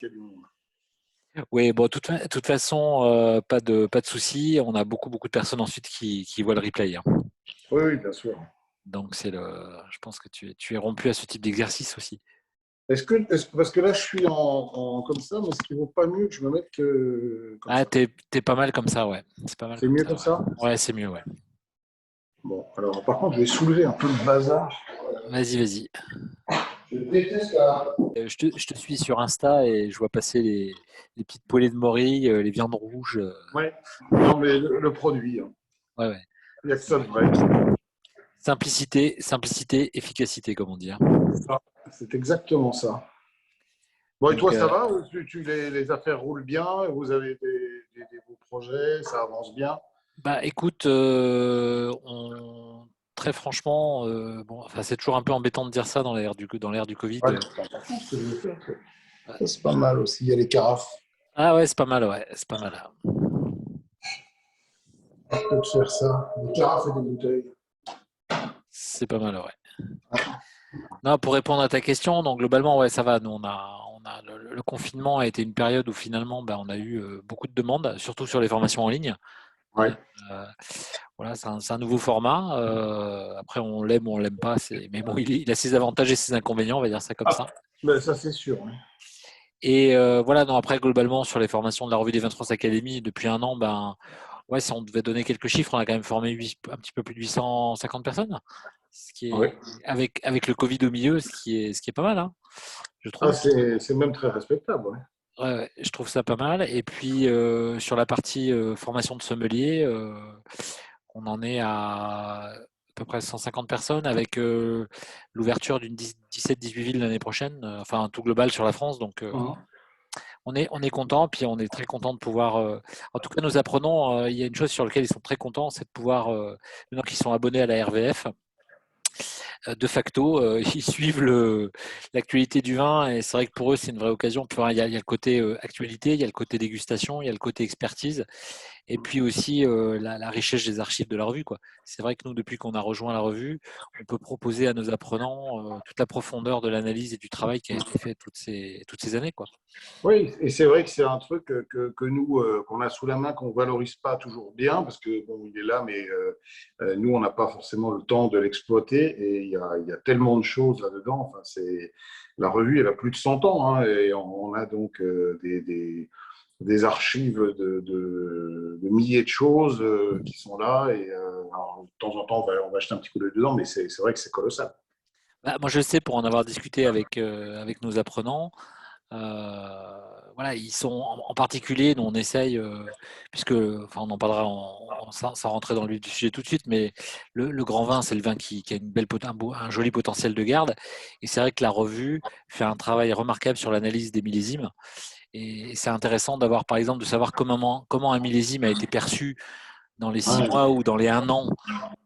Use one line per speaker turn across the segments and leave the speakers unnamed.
qu'il y a du monde.
Oui, bon, toute façon, pas de souci. On a beaucoup de personnes ensuite qui voient le replay, hein.
Oui, oui, bien sûr.
Donc, je pense que tu es rompu à ce type d'exercice aussi.
Parce que là, je suis comme ça, mais est-ce qu'il ne vaut pas mieux que je me mette comme
Ah,
ça?
t'es pas mal comme ça, ouais. C'est pas mal
C'est
comme
mieux
ça,
comme
ouais.
ça?
Ouais, c'est mieux, ouais.
Bon, alors par contre, je vais soulever un peu le bazar.
Vas-y.
Je déteste la.
Je te suis sur Insta et je vois passer les petites poêlées de morille, les viandes rouges.
Ouais. Non, mais le produit, hein.
Ouais, ouais.
Il n'y a que ça de vrai.
Simplicité, efficacité, comme on dit, hein.
C'est exactement ça. Bon, et
Donc,
toi, ça va? Les affaires roulent bien? Vous avez des beaux projets? Ça avance bien?
bah, écoute, très franchement, bon, enfin, c'est toujours un peu embêtant de dire ça dans l'ère du Covid.
Ouais, c'est important ce que je veux faire. Ça, c'est pas mal aussi. Il y a les carafes.
Ah ouais, c'est pas mal, ouais, c'est pas mal.
Je peux te faire ça. Des carafes et des bouteilles.
C'est pas mal, ouais. Non, pour répondre à ta question, donc globalement, ouais, ça va. Nous, le confinement a été une période où finalement, ben, on a eu beaucoup de demandes, surtout sur les formations en ligne.
Ouais.
Euh, voilà, c'est un nouveau format. Après, on l'aime ou on l'aime pas. Mais bon, il a ses avantages et ses inconvénients, on va dire ça comme ça.
Ben, ça, c'est sûr. Ouais.
Et voilà, non, après, globalement, sur les formations de la revue des 23 Académies, depuis un an, ben, ouais, si on devait donner quelques chiffres, on a quand même formé un petit peu plus de 850 personnes, ce qui
Ouais.
est, avec le Covid au milieu, ce qui est pas mal, hein, je
Ah,
trouve.
c'est même très respectable. Ouais.
Ouais, ouais, je trouve ça pas mal. Et puis, sur la partie formation de sommelier, on en est à peu près 150 personnes avec l'ouverture d'une 17-18 villes l'année prochaine, enfin un tout global sur la France. Donc,
Mhm.
on est content, puis on est très content de pouvoir. En tout cas, nos apprenants, il y a une chose sur laquelle ils sont très contents, c'est de pouvoir, maintenant qu'ils sont abonnés à la RVF, de facto, ils suivent l'actualité du vin et c'est vrai que pour eux, c'est une vraie occasion. Puis, il y a le côté actualité, il y a le côté dégustation, il y a le côté expertise et puis aussi la richesse des archives de la revue, quoi. C'est vrai que nous, depuis qu'on a rejoint la revue, on peut proposer à nos apprenants toute la profondeur de l'analyse et du travail qui a été fait toutes ces années, quoi.
Oui, et c'est vrai que c'est un truc que nous, qu'on a sous la main, qu'on ne valorise pas toujours bien, parce que bon, il est là, mais nous, on n'a pas forcément le temps de l'exploiter, et il y a tellement de choses là-dedans. Enfin, la revue, elle a plus de 100 ans, hein, et on a donc des archives de milliers de choses qui sont là, et alors, de temps en temps, on va acheter un petit coup d'œil dedans, mais c'est vrai que c'est colossal.
Bah, moi, je sais pour en avoir discuté avec nos apprenants. Voilà, ils sont en particulier, nous on essaye, puisque, enfin, on en parlera sans rentrer dans le vif du sujet tout de suite, mais le grand vin, c'est le vin qui a un joli potentiel de garde. Et c'est vrai que la revue fait un travail remarquable sur l'analyse des millésimes. Et c'est intéressant d'avoir, par exemple, de savoir comment un millésime a été perçu dans les 6 mois ou dans les 1 an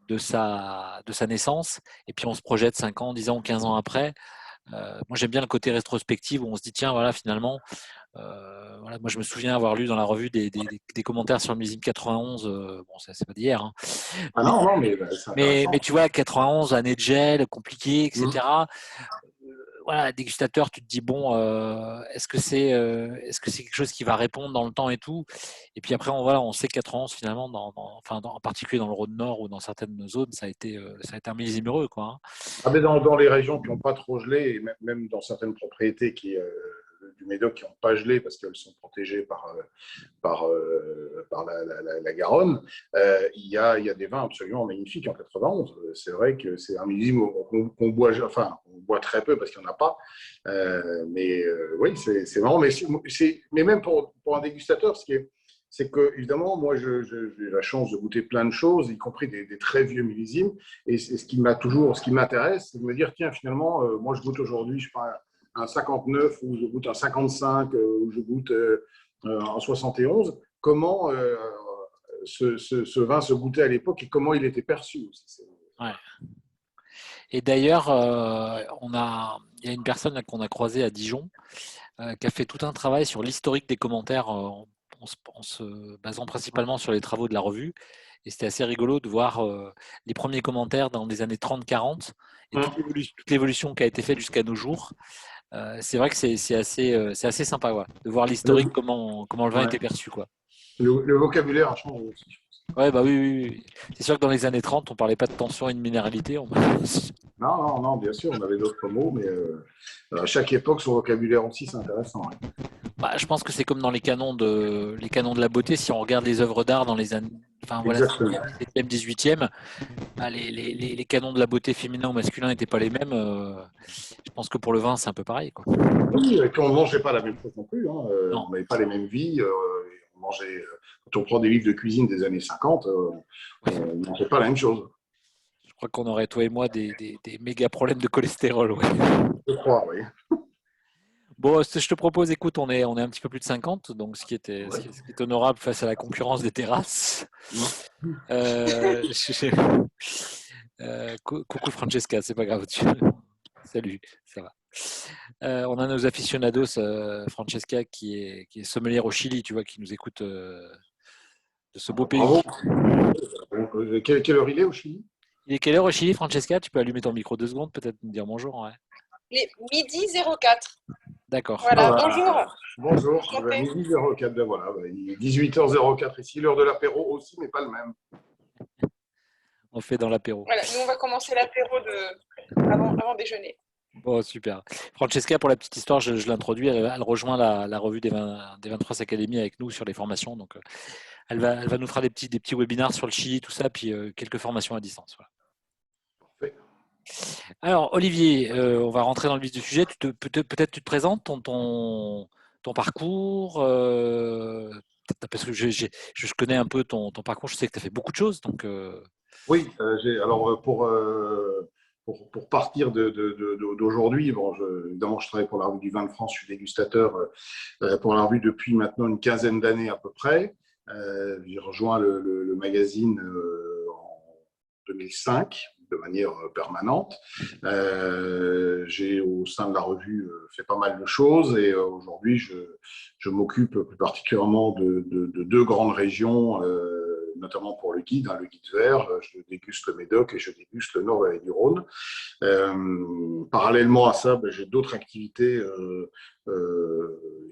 de sa naissance. Et puis on se projette 5 ans, 10 ans, 15 ans après. Moi, j'aime bien le côté rétrospectif où on se dit, tiens, voilà, finalement, voilà, moi, je me souviens avoir lu dans la revue des commentaires sur le millésime 91. Bon, ça, c'est pas d'hier, hein.
Ah
Mais,
non, non, mais c'est intéressant.
mais tu vois, 91, année de gel, compliqué,
Mmh.
etc. Voilà, dégustateur, tu te dis, bon, est-ce que c'est quelque chose qui va répondre dans le temps et tout. Et puis après, on sait que 91, finalement, enfin, en particulier dans le Rhône-Nord ou dans certaines zones, ça a été un millésime heureux, quoi, hein.
Ah, mais dans les régions qui n'ont pas trop gelé, et même dans certaines propriétés du Médoc qui n'ont pas gelé parce qu'elles sont protégées par la Garonne, il y a des vins absolument magnifiques en 91. C'est vrai que c'est un millésime qu'on boit, enfin, on boit très peu parce qu'il n'y en a pas. Mais oui, c'est marrant. Mais même pour un dégustateur, c'est que, évidemment, moi, j'ai la chance de goûter plein de choses, y compris des très vieux millésimes. Et ce qui m'intéresse, c'est de me dire, tiens, finalement, moi, je goûte aujourd'hui, je sais pas, un 59, ou je goûte un 55, ou je goûte en 71. Comment ce vin se goûtait à l'époque et comment il était perçu aussi.
Ouais. Et d'ailleurs, il y a une personne là, qu'on a croisée à Dijon qui a fait tout un travail sur l'historique des commentaires en se basant principalement sur les travaux de la revue. Et c'était assez rigolo de voir les premiers commentaires dans les années 30-40 et toute l'évolution qui a été faite jusqu'à nos jours. C'est vrai que c'est assez sympa, ouais, de voir l'historique, comment le vin
Ouais.
était perçu, quoi.
Le vocabulaire a changé aussi, je pense.
Ouais, bah oui, oui, oui. C'est sûr que dans les années 30, on parlait pas de tension et de minéralité.
Non, non, non, bien sûr, on avait d'autres mots, mais à chaque époque, son vocabulaire aussi, c'est intéressant. Ouais.
Bah, je pense que c'est comme dans les canons de la beauté. Si on regarde les œuvres d'art dans les années, enfin voilà,
Exactement.
17e, 18e, bah, les canons de la beauté féminin ou masculin n'étaient pas les mêmes. Je pense que pour le vin, c'est un peu pareil, quoi.
Oui, et puis on ne mangeait pas la même chose non plus. Hein.
Non,
On n'avait pas les mêmes vies. On mangeait, quand on prend des livres de cuisine des années 50,
oui.
on ne mangeait pas la même chose.
Je crois qu'on aurait, toi et moi, des méga problèmes de cholestérol, ouais.
Je crois, oui.
Bon, je te propose, écoute, on est un petit peu plus de 50, donc
Ouais.
ce qui est honorable face à la concurrence des terrasses.
Mm.
Je- coucou Francesca, c'est pas grave. Salut, ça va. On a nos aficionados, Francesca qui est sommelière au Chili, tu vois, qui nous écoute de ce beau pays.
Bravo. Donc, quelle heure il est au Chili?
Il est quelle heure au Chili, Francesca? Tu peux allumer ton micro 2 secondes, peut-être nous dire bonjour. Ouais.
Les midi 04.
D'accord.
Voilà,
Ah,
bonjour.
bonjour,
Santé.
midi 04, ben voilà, il est 18h04 ici, l'heure de l'apéro aussi, mais pas le même.
On fait dans l'apéro.
Voilà, nous on va commencer l'apéro avant déjeuner.
Bon, super. Francesca, pour la petite histoire, je l'introduis. Elle rejoint la revue des 23 académies avec nous sur les formations. Donc, elle va nous faire des petits webinars sur le Chili, tout ça, puis quelques formations à distance. Voilà.
Parfait.
Alors, Olivier, on va rentrer dans le vif du sujet. Peut-être tu te présentes ton parcours, parce que je connais un peu ton parcours. Je sais que tu as fait beaucoup de choses. Donc,
Oui, alors pour partir d'aujourd'hui, bon, évidemment, je travaille pour la revue du vin de France, je suis dégustateur pour la revue depuis maintenant une quinzaine d'années à peu près. J'ai rejoint le magazine en 2005 de manière permanente. J'ai au sein de la revue fait pas mal de choses et aujourd'hui je m'occupe plus particulièrement de deux grandes régions, notamment pour le guide, hein, le guide vert. Je déguste le Médoc et je déguste le Nord-Vallée du Rhône. Parallèlement à ça, j'ai d'autres activités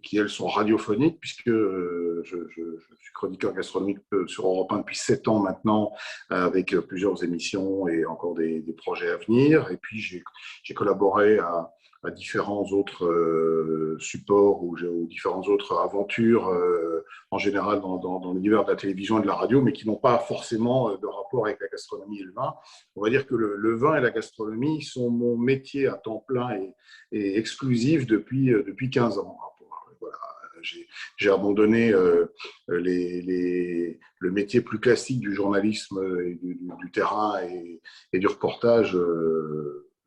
qui, elles, sont radiophoniques, puisque je suis chroniqueur gastronomique sur Europe 1 depuis 7 ans maintenant, avec plusieurs émissions et encore des projets à venir. Et puis, j'ai collaboré à différents autres supports ou différentes autres aventures, en général dans l'univers de la télévision et de la radio, mais qui n'ont pas forcément de rapport avec la gastronomie et le vin. On va dire que le vin et la gastronomie sont mon métier à temps plein et exclusif depuis 15 ans. Voilà, j'ai abandonné le métier plus classique du journalisme, et du terrain et du reportage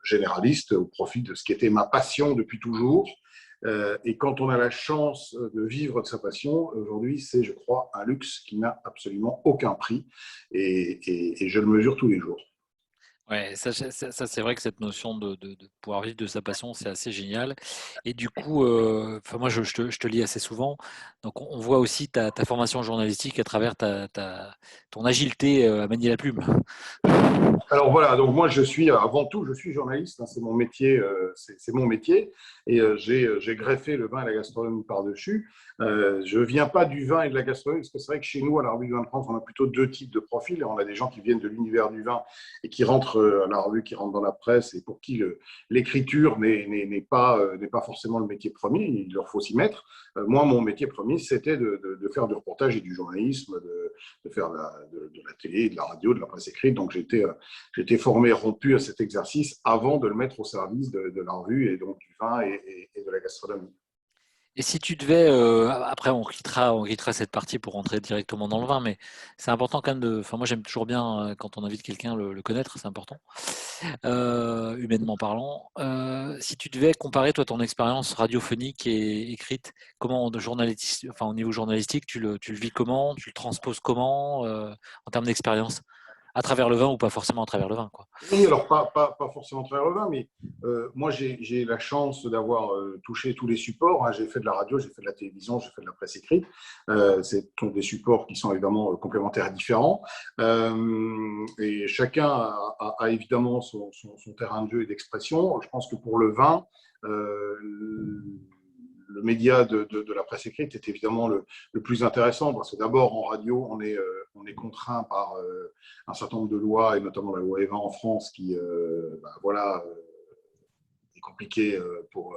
généraliste au profit de ce qui était ma passion depuis toujours. Et quand on a la chance de vivre de sa passion, aujourd'hui, c'est, je crois, un luxe qui n'a absolument aucun prix et je le mesure tous les jours.
ouais, c'est vrai que cette notion de pouvoir vivre de sa passion, c'est assez génial. Et du coup, enfin, moi, je te lis assez souvent. Donc, on voit aussi ta formation journalistique à travers ton agilité à manier la plume.
Alors voilà, donc moi je suis avant tout, je suis journaliste, hein, c'est mon métier, c'est mon métier, et j'ai greffé le vin et la gastronomie par-dessus. Je viens pas du vin et de la gastronomie, parce que c'est vrai que chez nous, à la revue du vin de France, on a plutôt deux types de profils. On a des gens qui viennent de l'univers du vin et qui rentrent à la revue, qui rentrent dans la presse, et pour qui l'écriture n'est pas forcément le métier premier, il leur faut s'y mettre. Moi, mon métier premier, c'était de faire du reportage et du journalisme, de faire de la télé, de la radio, de la presse écrite. Donc j'étais formé, rompu à cet exercice avant de le mettre au service de la revue et donc du vin et de la gastronomie.
Et si tu devais, après on quittera cette partie pour rentrer directement dans le vin, mais c'est important quand même enfin moi j'aime toujours bien quand on invite quelqu'un le connaître, c'est important, humainement parlant. Si tu devais comparer toi ton expérience radiophonique et écrite, comment enfin au niveau journalistique, tu le vis comment, tu le transposes comment en termes d'expérience, à travers le vin ou pas forcément à travers le vin, quoi.
Oui, alors pas forcément très le vin, mais moi j'ai la chance d'avoir touché tous les supports. Hein. J'ai fait de la radio, j'ai fait de la télévision, j'ai fait de la presse écrite. C'est des supports qui sont évidemment complémentaires et différents. Et chacun a évidemment son terrain de jeu et d'expression. Je pense que pour le vin, le média de la presse écrite est évidemment le plus intéressant parce que d'abord en radio on est contraint par un certain nombre de lois et notamment la loi Evin en France qui est compliqué pour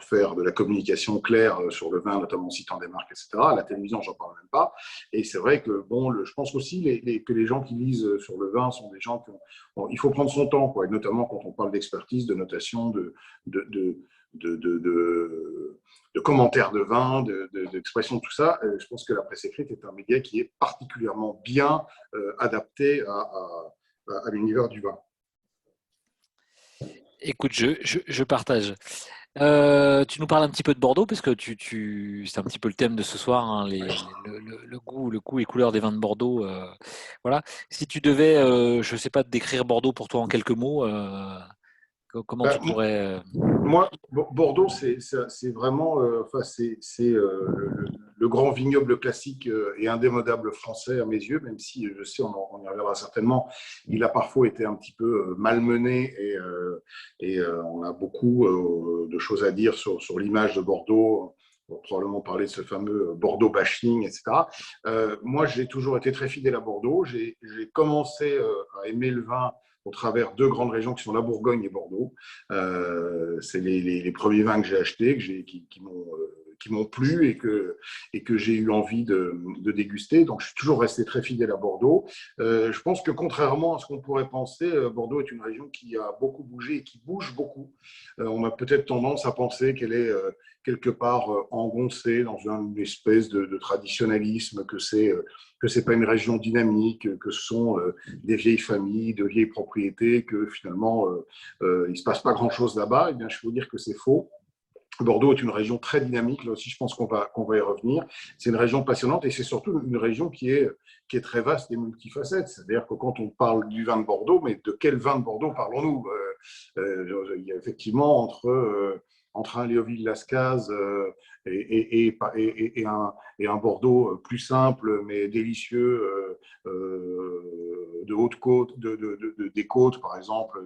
faire de la communication claire sur le vin, notamment en citant des marques, etc. La télévision, j'en parle même pas. Et c'est vrai que je pense aussi que les gens qui lisent sur le vin sont des gens il faut prendre son temps, quoi, et notamment quand on parle d'expertise, de notation, de commentaires de vin, d'expression, tout ça. Je pense que la presse écrite est un média qui est particulièrement bien adapté à l'univers du vin.
Écoute, je partage. Tu nous parles un petit peu de Bordeaux, parce que c'est un petit peu le thème de ce soir, hein, le goût et couleurs des vins de Bordeaux. Voilà. Si tu devais, je ne sais pas, décrire Bordeaux pour toi en quelques mots, comment tu pourrais…
Moi, Bordeaux, c'est vraiment le grand vignoble classique et indémodable français à mes yeux, même si je sais, on y reviendra certainement, il a parfois été un petit peu malmené et on a beaucoup de choses à dire sur l'image de Bordeaux. On va probablement parler de ce fameux Bordeaux bashing, etc. Moi, j'ai toujours été très fidèle à Bordeaux. J'ai commencé à aimer le vin au travers deux grandes régions qui sont la Bourgogne et Bordeaux. C'est les premiers vins que j'ai achetés, qui m'ont plu et que j'ai eu envie de déguster. Donc, je suis toujours resté très fidèle à Bordeaux. Je pense que contrairement à ce qu'on pourrait penser, Bordeaux est une région qui a beaucoup bougé et qui bouge beaucoup. On a peut-être tendance à penser qu'elle est quelque part engoncée dans une espèce de traditionnalisme, que c'est pas une région dynamique, que ce sont des vieilles familles, de vieilles propriétés, que finalement il se passe pas grand-chose là-bas. Eh bien, je peux vous dire que c'est faux. Bordeaux est une région très dynamique, là aussi je pense qu'on va y revenir. C'est une région passionnante et c'est surtout une région qui est très vaste et multifacette. C'est-à-dire que quand on parle du vin de Bordeaux, mais de quel vin de Bordeaux parlons-nous? Il y a effectivement entre un Léoville-Lascaz et un Bordeaux plus simple mais délicieux de Haute-Côte, des Côtes par exemple,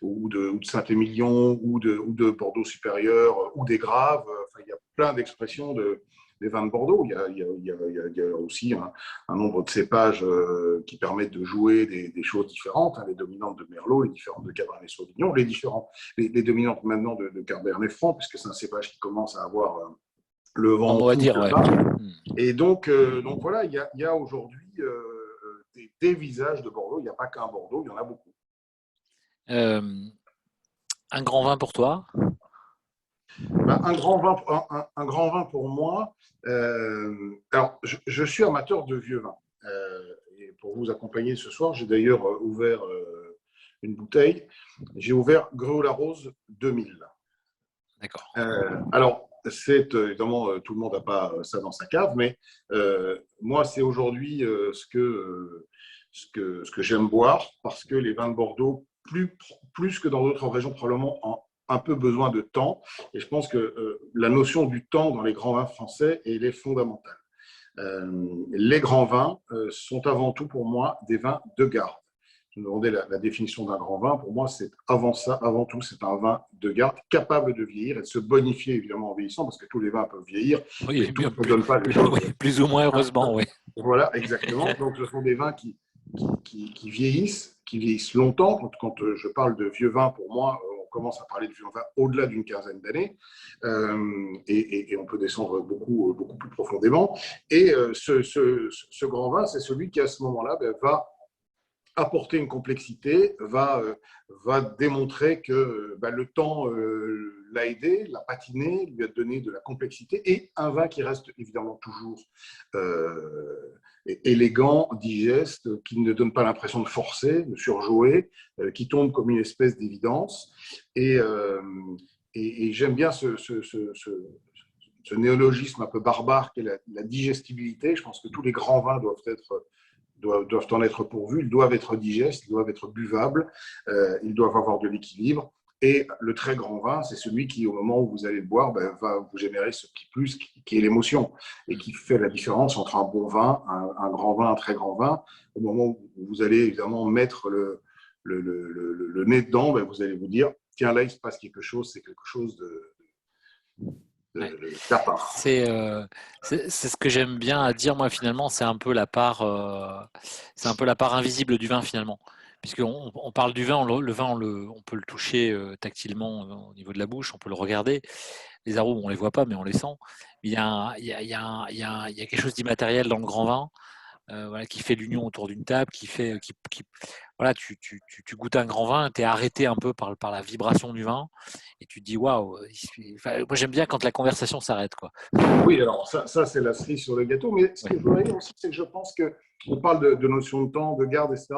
ou de Saint-Émilion, ou de Bordeaux supérieur, ou des Graves. Enfin, il y a plein d'expressions des vins de Bordeaux. Il y a aussi un nombre de cépages qui permettent de jouer des choses différentes, hein, les dominantes de Merlot, les différentes de Cabernet Sauvignon, les dominantes maintenant de Cabernet Franc, puisque c'est un cépage qui commence à avoir le vent
on va dire, ouais.
Et donc voilà, il y a aujourd'hui des visages de Bordeaux. Il n'y a pas qu'un Bordeaux, il y en a beaucoup.
Un grand vin pour toi?
Un grand vin pour moi. Alors, je suis amateur de vieux vin. Et pour vous accompagner ce soir, j'ai d'ailleurs ouvert une bouteille. J'ai ouvert Gruau-Larose 2000.
D'accord.
Alors, c'est évidemment, tout le monde n'a pas ça dans sa cave, mais moi, c'est aujourd'hui ce que j'aime boire, parce que les vins de Bordeaux, plus que dans d'autres régions, probablement ont un peu besoin de temps. Et je pense que la notion du temps dans les grands vins français, elle est fondamentale. Les grands vins sont avant tout pour moi des vins de garde. Je me demandais la définition d'un grand vin. Pour moi, c'est avant tout, c'est un vin de garde capable de vieillir et de se bonifier évidemment en vieillissant, parce que tous les vins peuvent vieillir.
Oui,
mais tout ne donne pas
plus ou moins heureusement, oui.
Voilà, exactement. Donc, ce sont des vins qui vieillissent longtemps. Quand je parle de vieux vins, pour moi, on commence à parler de vieux vins au-delà d'une quinzaine d'années, et on peut descendre beaucoup plus profondément. Et ce grand vin, c'est celui qui, à ce moment-là, va apporter une complexité, va démontrer que le temps l'a aidé, l'a patiné, lui a donné de la complexité, et un vin qui reste évidemment toujours élégant, digeste, qui ne donne pas l'impression de forcer, de surjouer, qui tombe comme une espèce d'évidence. Et j'aime bien ce néologisme un peu barbare qu'est la digestibilité. Je pense que tous les grands vins doivent en être pourvus, ils doivent être digestes, ils doivent être buvables, ils doivent avoir de l'équilibre. Et le très grand vin, c'est celui qui, au moment où vous allez le boire, va vous générer ce petit plus qui est l'émotion, et qui fait la différence entre un bon vin, un grand vin, un très grand vin. Au moment où vous allez évidemment mettre le nez dedans, vous allez vous dire, tiens, là, il se passe quelque chose, c'est quelque chose d'à part.
C'est ce que j'aime bien à dire, moi, finalement, c'est un peu la part invisible du vin, finalement. Puisqu'on parle du vin, le vin, on peut le toucher tactilement au niveau de la bouche, on peut le regarder. Les arômes, on ne les voit pas, mais on les sent. Il y a quelque chose d'immatériel dans le grand vin, voilà, qui fait l'union autour d'une table, voilà, tu goûtes un grand vin, tu es arrêté un peu par la vibration du vin, et tu te dis waouh. Enfin, moi j'aime bien quand la conversation s'arrête, quoi.
Oui, alors ça c'est la cerise sur le gâteau, mais ce que je voudrais dire aussi, c'est que je pense qu'on parle de notion de temps, de garde, etc.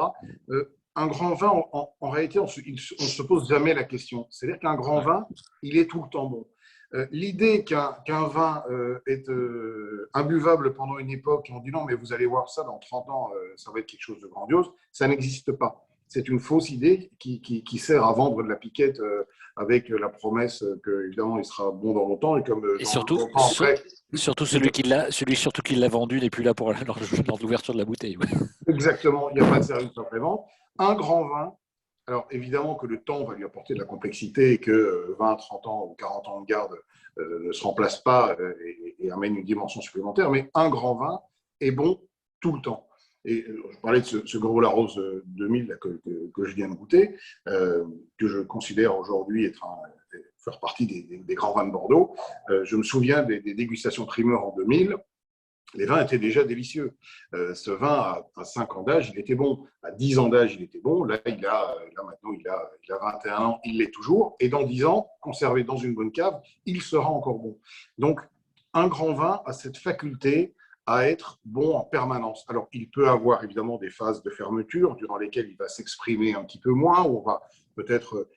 Un grand vin, en réalité, on ne se pose jamais la question. C'est-à-dire qu'un grand vin, il est tout le temps bon. L'idée qu'un vin est imbuvable pendant une époque, et on dit non, mais vous allez voir ça dans 30 ans, ça va être quelque chose de grandiose, ça n'existe pas. C'est une fausse idée qui sert à vendre de la piquette avec la promesse qu'évidemment il sera bon dans longtemps. Et comme
Et
dans
surtout,
longtemps après,
surtout celui qui l'a vendu n'est plus là pour lors de l'ouverture de la bouteille. Ouais.
exactement, il n'y a pas de service après-vente. Un grand vin, alors évidemment que le temps va lui apporter de la complexité et que 20, 30 ans ou 40 ans de garde ne se remplacent pas et amènent une dimension supplémentaire, mais un grand vin est bon tout le temps. Et je parlais de ce Gros Larose 2000 là, que je viens de goûter, que je considère aujourd'hui faire partie des grands vins de Bordeaux. Je me souviens des dégustations primeurs en 2000. Les vins étaient déjà délicieux. Ce vin, à 5 ans d'âge, il était bon. À 10 ans d'âge, il était bon. Là, maintenant, il a 21 ans, il l'est toujours. Et dans 10 ans, conservé dans une bonne cave, il sera encore bon. Donc, un grand vin a cette faculté à être bon en permanence. Alors, il peut avoir évidemment des phases de fermeture durant lesquelles il va s'exprimer un petit peu moins, ou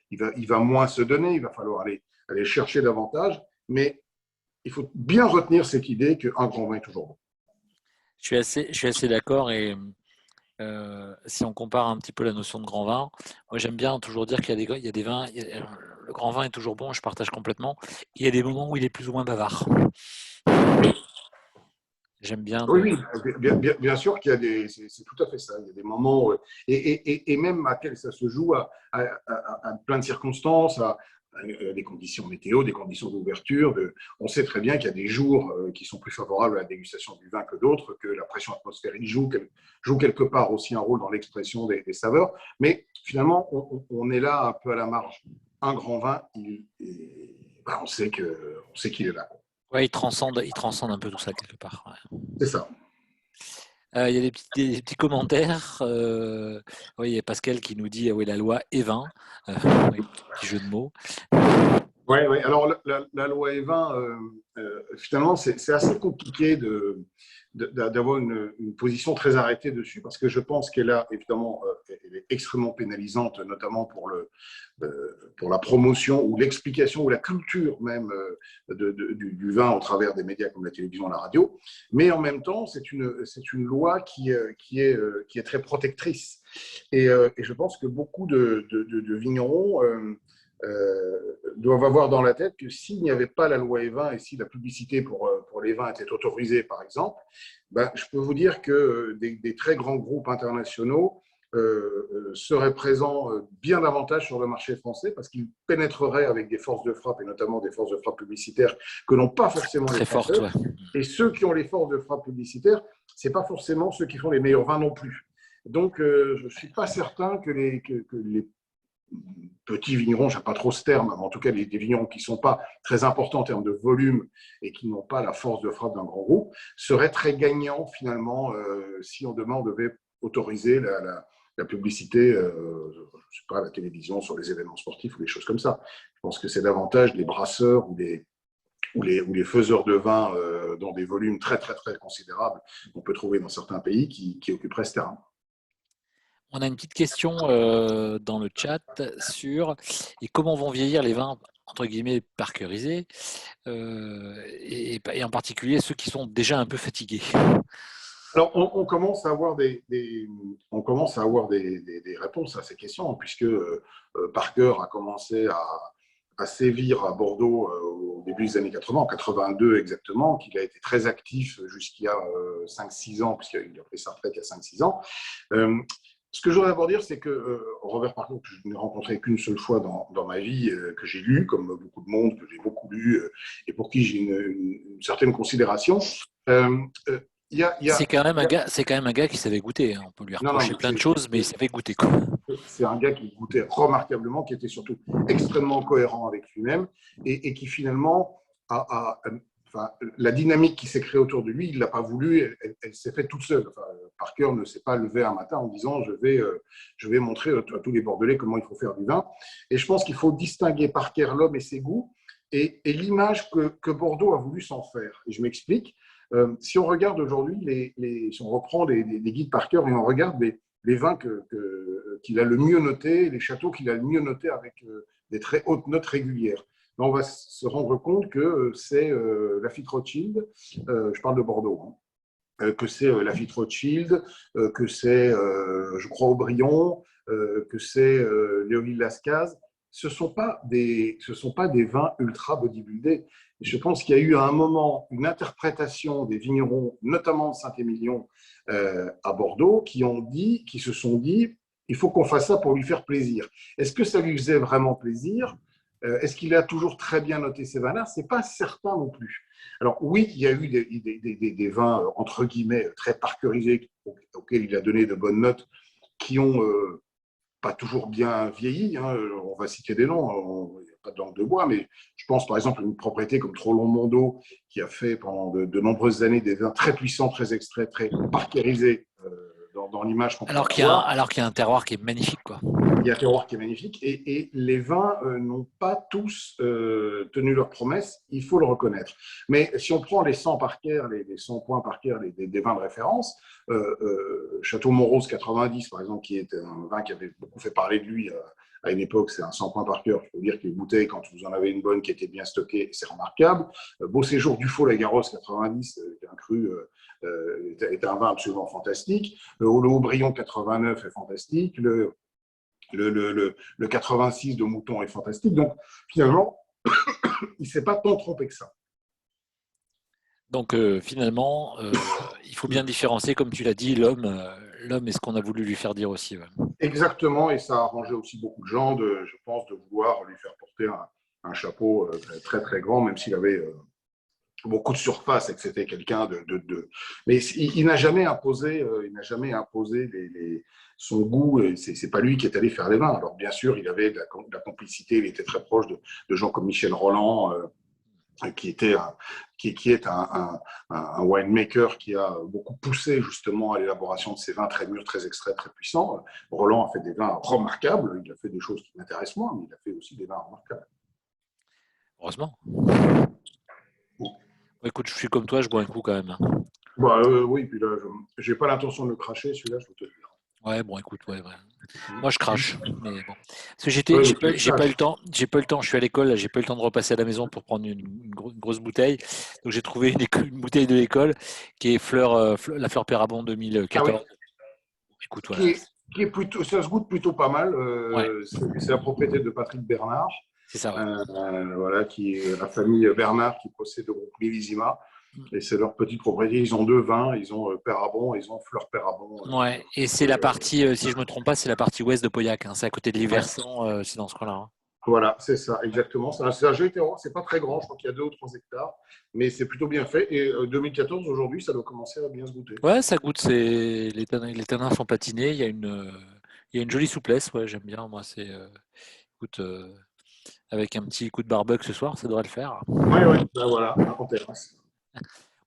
il va moins se donner, il va falloir aller chercher davantage. Mais il faut bien retenir cette idée qu'un grand vin est toujours bon.
Je suis assez d'accord, et si on compare un petit peu la notion de grand vin, moi j'aime bien toujours dire qu'il y a des vins, le grand vin est toujours bon, je partage complètement. Il y a des moments où il est plus ou moins bavard. J'aime bien
Oui, bien sûr qu'il y a c'est tout à fait ça. Il y a des moments, et même à quel ça se joue à plein de circonstances, à des conditions météo, des conditions d'ouverture. On sait très bien qu'il y a des jours qui sont plus favorables à la dégustation du vin que d'autres, que la pression atmosphérique joue quelque part aussi un rôle dans l'expression des saveurs. Mais finalement, on est là un peu à la marge. Un grand vin, on sait qu'il est là.
Ouais, il transcende un peu tout ça quelque part. Ouais.
C'est ça.
Il y a des petits commentaires. Oui, il y a Pascal qui nous dit oui, la loi Evin. Oui, petit jeu de mots.
Oui, oui. Alors la loi Evin, finalement, c'est assez compliqué d'avoir une position très arrêtée dessus parce que je pense qu'elle a évidemment, elle est extrêmement pénalisante, notamment pour la promotion ou l'explication ou la culture même du vin au travers des médias comme la télévision, la radio. Mais en même temps, c'est une loi qui est très protectrice. Et je pense que beaucoup de vignerons doivent avoir dans la tête que s'il n'y avait pas la loi Evin et si la publicité pour les vins était autorisée, par exemple, ben, je peux vous dire que des très grands groupes internationaux seraient présents bien davantage sur le marché français parce qu'ils pénétreraient avec des forces de frappe et notamment des forces de frappe publicitaires que n'ont pas forcément les Français.
Très forte, ouais.
Et ceux qui ont les forces de frappe publicitaires, ce n'est pas forcément ceux qui font les meilleurs vins non plus. Donc, je ne suis pas certain que les petits vignerons, je n'aime pas trop ce terme, mais en tout cas des vignerons qui ne sont pas très importants en termes de volume et qui n'ont pas la force de frappe d'un grand groupe, seraient très gagnants finalement si on devait autoriser la publicité, je ne sais pas, à la télévision, sur les événements sportifs ou des choses comme ça. Je pense que c'est davantage des brasseurs ou les faiseurs de vin dans des volumes très, très, très considérables qu'on peut trouver dans certains pays qui occuperaient ce terrain.
On a une petite question dans le chat sur comment vont vieillir les vins entre guillemets parkerisés et en particulier ceux qui sont déjà un peu fatigués.
Alors, on commence à avoir des réponses à ces questions, puisque Parker a commencé à sévir à Bordeaux au début des années 80, en 82 exactement, qu'il a été très actif jusqu'il y a 5-6 ans, puisqu'il a pris sa retraite il y a 5-6 ans. Ce que je voudrais d'abord dire, c'est que Robert Parcours, que je n'ai rencontré qu'une seule fois dans ma vie, que j'ai lu, comme beaucoup de monde, que j'ai beaucoup lu, et pour qui j'ai une certaine considération. Euh, euh,
C'est quand même un gars qui savait goûter, hein. On peut lui
non, non,
reprocher plein de choses, mais il savait goûter, quoi.
c'est un gars qui goûtait remarquablement, qui était surtout extrêmement cohérent avec lui-même et qui finalement enfin, la dynamique qui s'est créée autour de lui, il ne l'a pas voulu, elle s'est faite toute seule. Enfin, Parker ne s'est pas levé un matin en disant je vais montrer à tous les Bordelais comment il faut faire du vin. Et je pense qu'il faut distinguer Parker, l'homme et ses goûts, et l'image que Bordeaux a voulu s'en faire. Et je m'explique. Si on regarde aujourd'hui, si on reprend des guides Parker et on regarde les vins qu'il a le mieux notés, les châteaux qu'il a le mieux notés avec des très hautes notes régulières. Là, on va se rendre compte que c'est Lafite Rothschild, je parle de Bordeaux, hein, que c'est Lafite Rothschild, que c'est, je crois, Aubryon, que c'est Léoville Lascaz. Ce ne sont pas des vins ultra bodybuildés. Et je pense qu'il y a eu à un moment une interprétation des vignerons, notamment de Saint-Émilion à Bordeaux, qui se sont dit, il faut qu'on fasse ça pour lui faire plaisir. Est-ce que ça lui faisait vraiment plaisir? Est-ce qu'il a toujours très bien noté ses vins-là? Ce n'est pas certain non plus. Alors oui, il y a eu des vins, entre guillemets, très parkerisés, auxquels il a donné de bonnes notes, qui ont pas toujours bien vieilli. Hein. On va citer des noms, il n'y a pas de langue de bois, mais je pense par exemple à une propriété comme Trollon-Mondo, qui a fait pendant de nombreuses années des vins très puissants, très extraits, très parkerisés dans l'image qu'on peut
Alors qu'il y a un terroir qui est magnifique, quoi.
Il y a un terroir qui est magnifique et les vins n'ont pas tous tenu leurs promesses, il faut le reconnaître. Mais si on prend les 100 Parker, les 100 points Parker, des vins de référence, Château Montrose 90 par exemple, qui est un vin qui avait beaucoup fait parler de lui à une époque, c'est un 100 points Parker. Il faut dire que les bouteilles, quand vous en avez une bonne qui était bien stockée, c'est remarquable. Beau Séjour Dufault-Lagaros 90, qui est un cru, est un vin absolument fantastique. Le Haut-Brion 89 est fantastique. Le 86 de Mouton est fantastique. Donc, finalement, il ne s'est pas tant trompé que ça.
Donc, finalement, il faut bien différencier, comme tu l'as dit, l'homme et ce qu'on a voulu lui faire dire aussi. Ouais.
Exactement, et ça a arrangé aussi beaucoup de gens, je pense, de vouloir lui faire porter un chapeau très, très grand, même s'il avait beaucoup de surface et que c'était quelqu'un de... Mais il n'a jamais imposé, son goût. C'est pas lui qui est allé faire les vins. Alors bien sûr, il avait de la complicité. Il était très proche de gens comme Michel Roland, qui est un winemaker qui a beaucoup poussé justement à l'élaboration de ces vins très mûrs, très extraits, très puissants. Roland a fait des vins remarquables. Il a fait des choses qui m'intéressent moins, mais il a fait aussi des vins remarquables.
Heureusement. Écoute, je suis comme toi, je bois un coup quand même.
Bah, oui, puis là, je n'ai pas l'intention de le cracher, celui-là, je peux te le dire.
Ouais, bon, écoute, ouais. Moi, je crache, mais bon. Parce que j'ai pas eu le temps. Je suis à l'école, là, j'ai pas eu le temps de repasser à la maison pour prendre une grosse bouteille. Donc, j'ai trouvé une bouteille de l'école qui est la fleur Pérabon 2014.
Ah oui.
Écoute, voilà.
Qui est plutôt, ça se goûte plutôt pas mal.
Ouais.
C'est la propriété de Patrick Bernard.
C'est ça, ouais.
Voilà, qui est la famille Bernard qui possède le groupe Millésima. Et c'est leur petite propriété. Ils ont deux vins. Ils ont Pérabon, ils ont Fleur Pérabon.
Ouais, et c'est la partie, si je ne me trompe pas, c'est la partie ouest de Pauillac. Hein. C'est à côté de l'Iverson, c'est dans ce coin-là. Hein.
Voilà, c'est ça, exactement. C'est un joli terroir. C'est pas très grand. Je crois qu'il y a 2 ou 3 hectares. Mais c'est plutôt bien fait. Et 2014, aujourd'hui, ça doit commencer à bien se goûter.
Ouais, ça goûte. Les tanins sont patinés. Il y a une jolie souplesse. Ouais, j'aime bien. Moi, écoute, avec un petit coup de barbecue ce soir, ça devrait le faire.
Oui, ben voilà, en terrasse.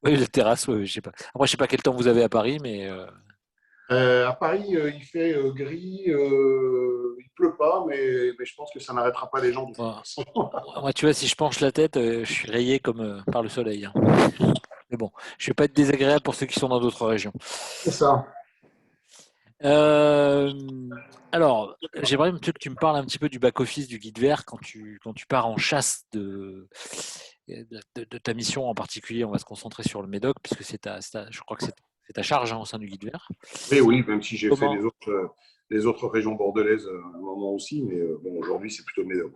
Oui, la terrasse, je sais pas. Après, je sais pas quel temps vous avez à Paris, mais.
À Paris, il fait gris, il pleut pas, mais je pense que ça n'arrêtera pas les gens de toute façon.
Moi, tu vois, si je penche la tête, je suis rayé comme par le soleil. Hein. Mais bon, je ne vais pas être désagréable pour ceux qui sont dans d'autres régions.
C'est ça.
Alors, j'aimerais que tu me parles un petit peu du back-office du guide vert quand tu pars en chasse de ta mission en particulier. On va se concentrer sur le Médoc, puisque je crois que c'est ta charge au sein du guide vert.
Oui, même si j'ai fait les autres régions bordelaises à un moment aussi, mais bon, aujourd'hui, c'est plutôt le Médoc.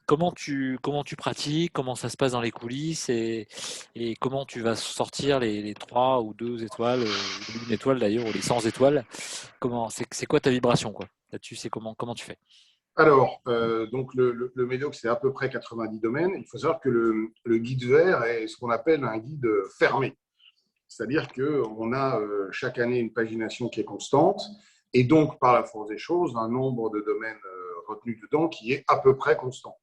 comment tu pratiques, comment ça se passe dans les coulisses et comment tu vas sortir les 3 ou 2 étoiles, ou une étoile d'ailleurs, ou les 100 étoiles. C'est quoi ta vibration quoi? Là-dessus, c'est comment tu fais?
Alors, donc le Médoc, c'est à peu près 90 domaines. Il faut savoir que le guide vert est ce qu'on appelle un guide fermé. C'est-à-dire qu'on a chaque année une pagination qui est constante et donc, par la force des choses, un nombre de domaines retenus dedans qui est à peu près constant.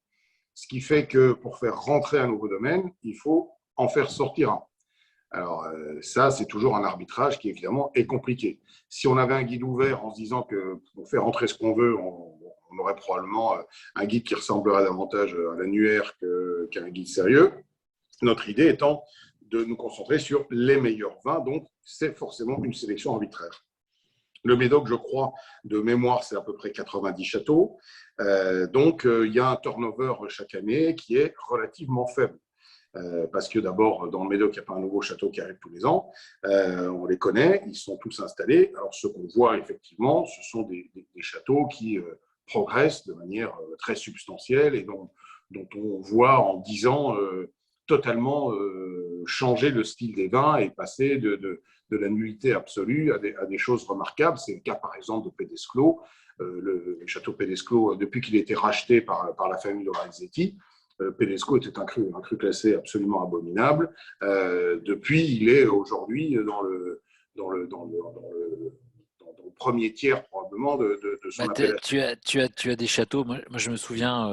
Ce qui fait que pour faire rentrer un nouveau domaine, il faut en faire sortir un. Alors, ça, c'est toujours un arbitrage qui, évidemment, est compliqué. Si on avait un guide ouvert en se disant que pour faire rentrer ce qu'on veut, on aurait probablement un guide qui ressemblerait davantage à l'annuaire qu'un guide sérieux. Notre idée étant de nous concentrer sur les meilleurs vins, donc c'est forcément une sélection arbitraire. Le Médoc, je crois, de mémoire, c'est à peu près 90 châteaux. Donc, il y a un turnover chaque année qui est relativement faible. Parce que d'abord, dans le Médoc, il n'y a pas un nouveau château qui arrive tous les ans. On les connaît, ils sont tous installés. Alors, ce qu'on voit effectivement, ce sont des châteaux qui progressent de manière très substantielle et dont on voit en 10 ans totalement changer le style des vins et passer de la nullité absolue à des choses remarquables. C'est le cas, par exemple, de Pedesclo. Le château Pedesclo, depuis qu'il a été racheté par la famille Lorenzetti, Pedesco était un cru classé absolument abominable. Depuis, il est aujourd'hui dans le premier tiers probablement de son appellation.
Tu as des châteaux. Moi, je me souviens,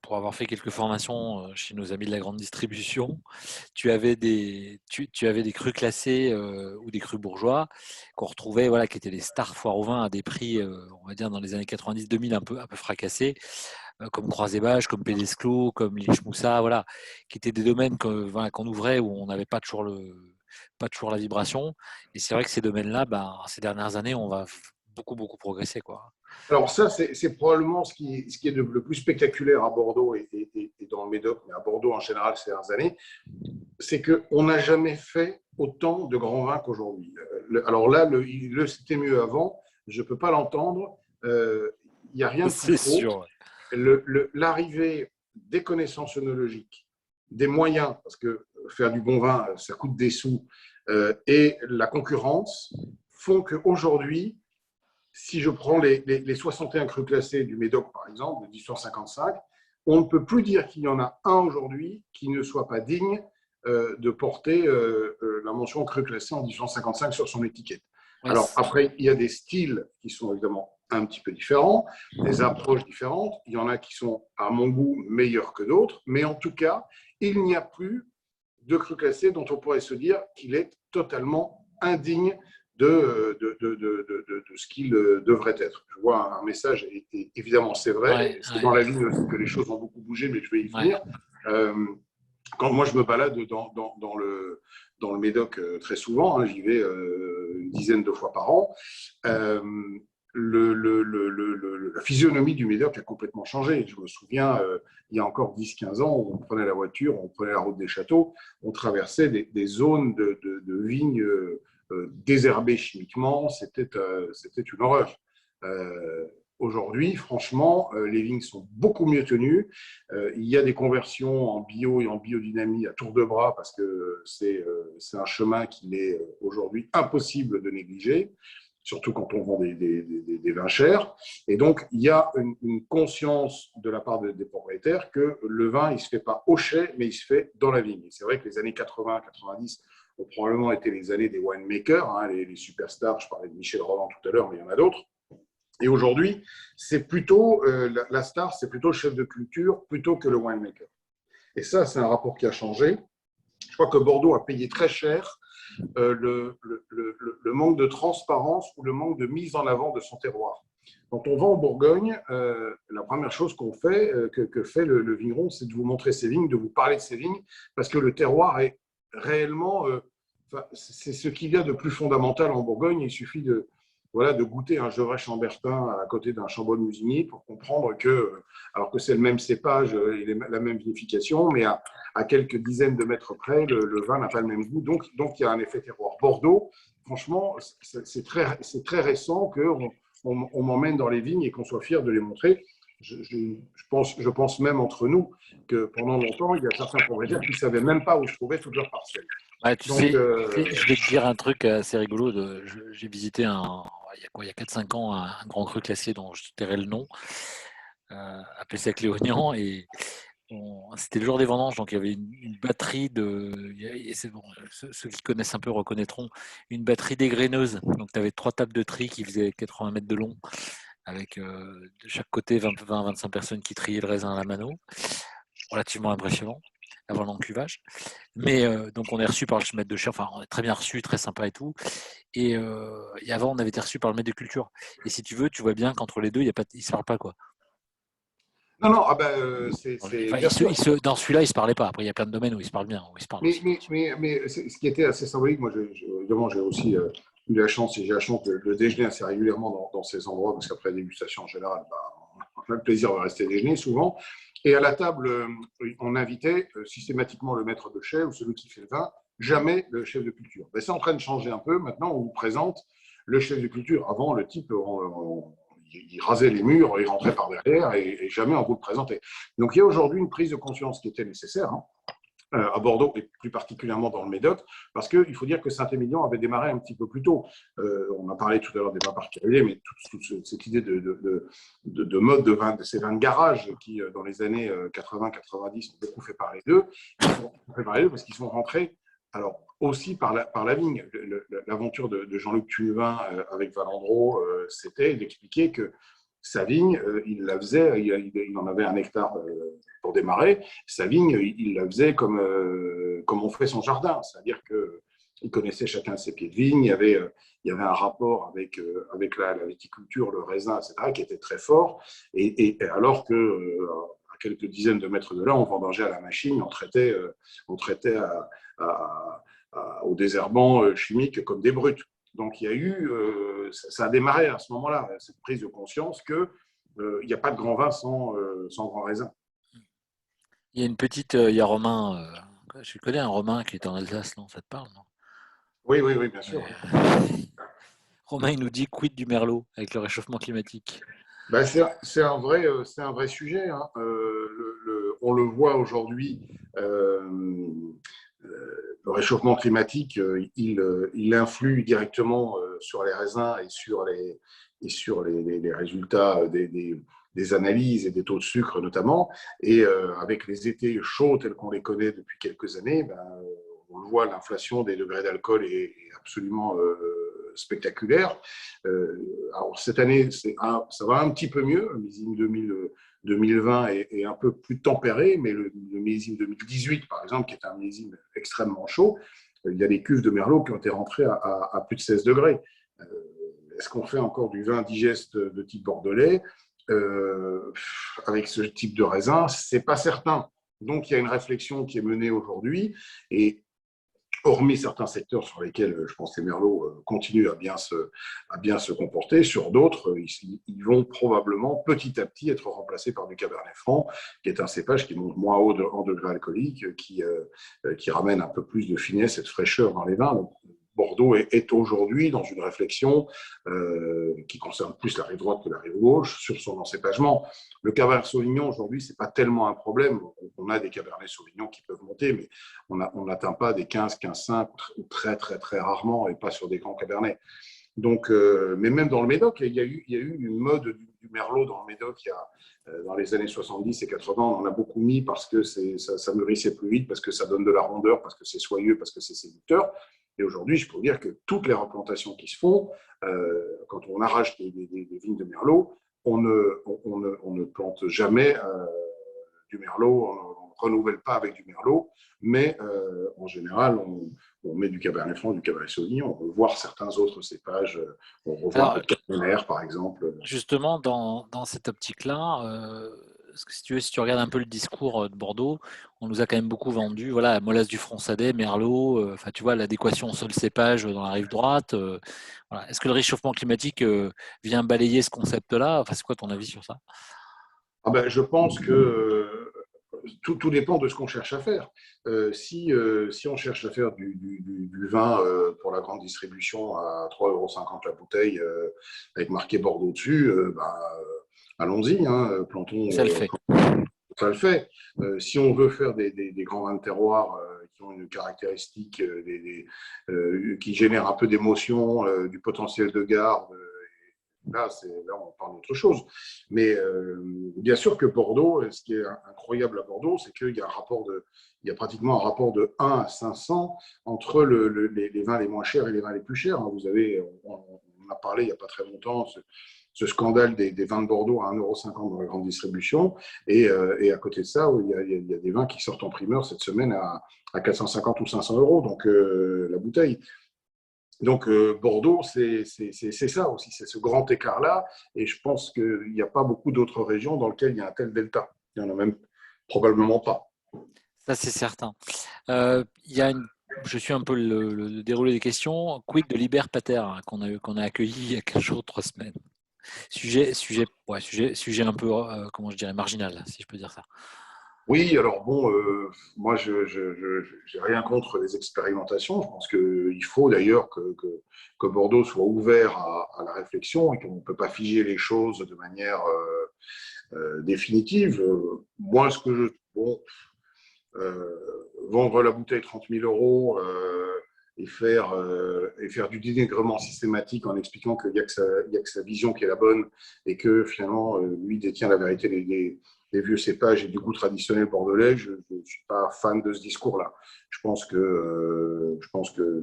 pour avoir fait quelques formations chez nos amis de la grande distribution, tu avais des crus classés ou des crus bourgeois qu'on retrouvait, voilà, qui étaient les stars foire au vin à des prix, on va dire dans les années 90-2000 un peu fracassés, comme Croisébage, comme Pédesclos, comme Lich-Moussa, voilà, qui étaient des domaines qu'on ouvrait où on n'avait pas toujours la vibration. Et c'est vrai que ces domaines-là, ces dernières années, on va beaucoup progresser, quoi.
Alors ça, c'est probablement ce qui est le plus spectaculaire à Bordeaux et dans le Médoc, mais à Bordeaux en général ces dernières années, c'est qu'on n'a jamais fait autant de grands vins qu'aujourd'hui. Alors là, c'était mieux avant, je ne peux pas l'entendre, il n'y a rien de plus
C'est sûr.
L'arrivée des connaissances œnologiques, des moyens, parce que faire du bon vin, ça coûte des sous, et la concurrence font qu'aujourd'hui, si je prends les 61 crus classés du Médoc, par exemple, de 1855, on ne peut plus dire qu'il y en a un aujourd'hui qui ne soit pas digne de porter la mention cru classé en 1855 sur son étiquette. Ouais. Alors après, il y a des styles qui sont évidemment un petit peu différents, des approches différentes. Il y en a qui sont, à mon goût, meilleurs que d'autres, mais en tout cas, il n'y a plus de cru classé dont on pourrait se dire qu'il est totalement indigne de ce qu'il devrait être. Je vois un message, et évidemment c'est vrai, c'est dans la ligne que les choses ont beaucoup bougé, mais je vais y venir. Quand moi je me balade dans le Médoc très souvent, j'y vais une dizaine de fois par an, la physionomie du Médoc a complètement changé. Je me souviens, il y a encore 10-15 ans, on prenait la voiture, on prenait la route des châteaux, on traversait des zones de vignes désherbées chimiquement, c'était une horreur. Aujourd'hui, franchement, les vignes sont beaucoup mieux tenues. Il y a des conversions en bio et en biodynamie à tour de bras parce que c'est un chemin qu'il est aujourd'hui impossible de négliger, surtout quand on vend des vins chers. Et donc, il y a une conscience de la part des propriétaires que le vin, il ne se fait pas au chai, mais il se fait dans la vigne. Et c'est vrai que les années 80-90 ont probablement été les années des winemakers, les superstars. Je parlais de Michel Roland tout à l'heure, mais il y en a d'autres. Et aujourd'hui, c'est plutôt la star, c'est plutôt le chef de culture plutôt que le winemaker. Et ça, c'est un rapport qui a changé. Je crois que Bordeaux a payé très cher le manque de transparence ou le manque de mise en avant de son terroir. Quand on va en Bourgogne, la première chose qu'on fait, que fait le vigneron, c'est de vous montrer ses vignes, de vous parler de ses vignes, parce que le terroir est réellement, c'est ce qu'il y a de plus fondamental en Bourgogne. Il suffit de goûter un Gevrey chambertin à côté d'un Chambol-Musigny pour comprendre que, alors que c'est le même cépage et la même vinification, mais à quelques dizaines de mètres près, le vin n'a pas le même goût. Donc, il y a un effet terroir. Bordeaux, franchement, c'est très récent qu'on m'emmène dans les vignes et qu'on soit fier de les montrer. je pense même entre nous que pendant longtemps, il y a certains propriétaires qui ne savaient même pas où se trouvaient toutes leurs parcelles.
Ouais, tu
Donc,
sais, je vais te dire un truc assez rigolo. J'ai visité il y a 4-5 ans un grand cru classé dont je tairai le nom, à Pessac-Léognan. Et c'était le jour des vendanges, donc il y avait une batterie et c'est bon, ceux qui connaissent un peu reconnaîtront, une batterie dégraineuse. Donc tu avais 3 tables de tri qui faisaient 80 mètres de long, avec de chaque côté 20-25 personnes qui triaient le raisin à la mano. Relativement impressionnant avant l'encuvage. Mais donc on est reçu par le maître de chai, enfin on est très bien reçu, très sympa et tout. Et avant on avait été reçu par le maître de culture. Et si tu veux, tu vois bien qu'entre les deux, ils ne se parlent pas, quoi.
non, non, c'est
Enfin,
bien sûr.
dans celui-là, ils se parlaient pas. Après, il y a plein de domaines où ils se parlent bien, où ils se parlent aussi.
Mais ce qui était assez symbolique, moi, évidemment, j'ai aussi eu la chance, et j'ai la chance de déjeuner assez régulièrement dans ces endroits, parce qu'après la dégustation, en général, on a le plaisir de rester déjeuner souvent. Et à la table, on invitait systématiquement le maître de chai ou celui qui fait le vin, jamais le chef de culture. Mais c'est en train de changer un peu. Maintenant, on vous présente le chef de culture. Avant, le type, il rasait les murs, il rentrait par derrière et jamais on vous le présentait. Donc il y a aujourd'hui une prise de conscience qui était nécessaire, hein, à Bordeaux et plus particulièrement dans le Médoc, parce qu'il faut dire que Saint-Émilion avait démarré un petit peu plus tôt. On a parlé tout à l'heure des vins particuliers, mais toute cette idée de mode de vin, de ces vins de garage qui, dans les années 80-90, ont beaucoup fait parler d'eux, parce qu'ils sont rentrés, alors aussi par la vigne. L'aventure de Jean-Luc Tuvin avec Valandro, c'était d'expliquer que sa vigne, il la faisait, il en avait 1 hectare pour démarrer. Sa vigne, il la faisait comme on fait son jardin, c'est-à-dire qu'il connaissait chacun de ses pieds de vigne, il y avait un rapport avec la viticulture, le raisin, etc., qui était très fort, et alors que à quelques dizaines de mètres de là, on vendangeait à la machine, on traitait au désherbant chimique comme des brutes. Donc, il y a eu, ça a démarré à ce moment-là, cette prise de conscience qu'il n'y a pas de grand vin sans grand raisin.
Il y a il y a Romain, je connais un Romain qui est en Alsace, non? Ça te parle, non?
Oui, bien sûr.
Romain, il nous dit quid du merlot avec le réchauffement climatique.
Ben, c'est un vrai sujet, hein. On le voit aujourd'hui, le réchauffement climatique, il influe directement sur les raisins et sur les résultats des analyses et des taux de sucre notamment. Et avec les étés chauds tels qu'on les connaît depuis quelques années, on le voit, l'inflation des degrés d'alcool est absolument spectaculaire. Alors cette année, ça va un petit peu mieux. Le millésime 2020 est un peu plus tempéré, mais le millésime 2018, par exemple, qui est un millésime extrêmement chaud, il y a des cuves de Merlot qui ont été rentrées à plus de 16 degrés. Est-ce qu'on fait encore du vin digeste de type bordelais avec ce type de raisin? C'est pas certain. Donc il y a une réflexion qui est menée aujourd'hui, et hormis certains secteurs sur lesquels je pense que les merlots continuent à bien se comporter, sur d'autres, ils vont probablement petit à petit être remplacés par du Cabernet Franc, qui est un cépage qui monte moins haut en degré alcoolique, qui ramène un peu plus de finesse et de fraîcheur dans les vins. Donc, Bordeaux est aujourd'hui dans une réflexion qui concerne plus la rive droite que la rive gauche sur son encépagement. Le Cabernet Sauvignon, aujourd'hui, ce n'est pas tellement un problème. On a des Cabernets Sauvignon qui peuvent monter, mais on n'atteint pas des 15-15,5 ou très, très, très rarement, et pas sur des grands Cabernets. Donc, mais même dans le Médoc, il y a eu une mode du Merlot dans le Médoc dans les années 70 et 80. On en a beaucoup mis parce que ça mûrissait plus vite, parce que ça donne de la rondeur, parce que c'est soyeux, parce que c'est séducteur. Et aujourd'hui, je peux vous dire que toutes les replantations qui se font, quand on arrache des vignes de Merlot, on ne plante jamais du Merlot, on ne renouvelle pas avec du Merlot, mais en général, on met du Cabernet Franc, du Cabernet Sauvignon, on veut voir certains autres cépages, on revoit un peu de Cabernet, par exemple.
Justement, dans cette optique-là, si tu regardes un peu le discours de Bordeaux, on nous a quand même beaucoup vendu, voilà, Molas du Fronçadet, Merlot, enfin, tu vois, l'adéquation sol-cépage dans la rive droite. Voilà. Est-ce que le réchauffement climatique vient balayer ce concept-là? Enfin, c'est quoi ton avis sur ça?
Je pense que tout dépend de ce qu'on cherche à faire. Si on cherche à faire du vin pour la grande distribution à 3,50 € la bouteille, avec marqué Bordeaux dessus, allons-y, hein, plantons.
Ça le fait.
Ça le fait. Si on veut faire des grands vins de terroir qui ont une caractéristique, qui génèrent un peu d'émotion, du potentiel de garde, là, on parle d'autre chose. Mais bien sûr que Bordeaux, ce qui est incroyable à Bordeaux, c'est qu'il y a il y a pratiquement un rapport de 1 à 500 entre les vins les moins chers et les vins les plus chers. Vous avez, on a parlé il n'y a pas très longtemps, ce scandale des vins de Bordeaux à 1,50 € dans la grande distribution. Et à côté de ça, il y a des vins qui sortent en primeur cette semaine à 450 ou 500 €, donc la bouteille. Donc Bordeaux, c'est ça aussi, c'est ce grand écart-là. Et je pense qu'il n'y a pas beaucoup d'autres régions dans lesquelles il y a un tel delta. Il n'y en a même probablement pas.
Ça, c'est certain. Je suis un peu le déroulé des questions. Quid de Liber Pater, hein, qu'on a accueilli il y a 15 jours, 3 semaines. Sujet un peu, comment je dirais, marginal, si je peux dire ça.
Oui, alors bon, moi, je n'ai rien contre les expérimentations. Je pense qu'il faut d'ailleurs que Bordeaux soit ouvert à la réflexion et qu'on ne peut pas figer les choses de manière définitive. Moi, bon, vendre la bouteille 30 000 € et faire du dénigrement systématique en expliquant qu'il n'y a que sa vision qui est la bonne et que finalement, lui détient la vérité des vieux cépages et du goût traditionnel bordelais, je ne suis pas fan de ce discours-là. Je pense que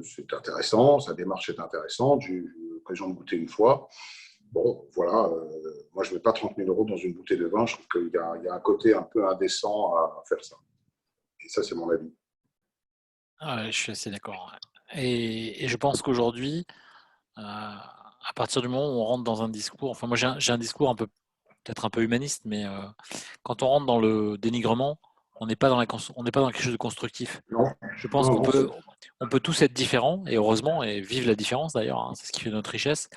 c'est intéressant, sa démarche est intéressante, j'ai eu l'occasion de goûter une fois. Bon, voilà, moi je ne mets pas 30 000 € dans une bouteille de vin, je trouve qu'il y a un côté un peu indécent à faire ça. Et ça, c'est mon avis.
Je suis assez d'accord. Et je pense qu'aujourd'hui, à partir du moment où on rentre dans un discours, enfin moi j'ai un discours peut-être un peu humaniste, mais quand on rentre dans le dénigrement, on n'est pas dans quelque chose de constructif.
Non,
Je pense
non,
on peut tous être différents, et heureusement, et vivre la différence d'ailleurs, hein, c'est ce qui fait notre richesse.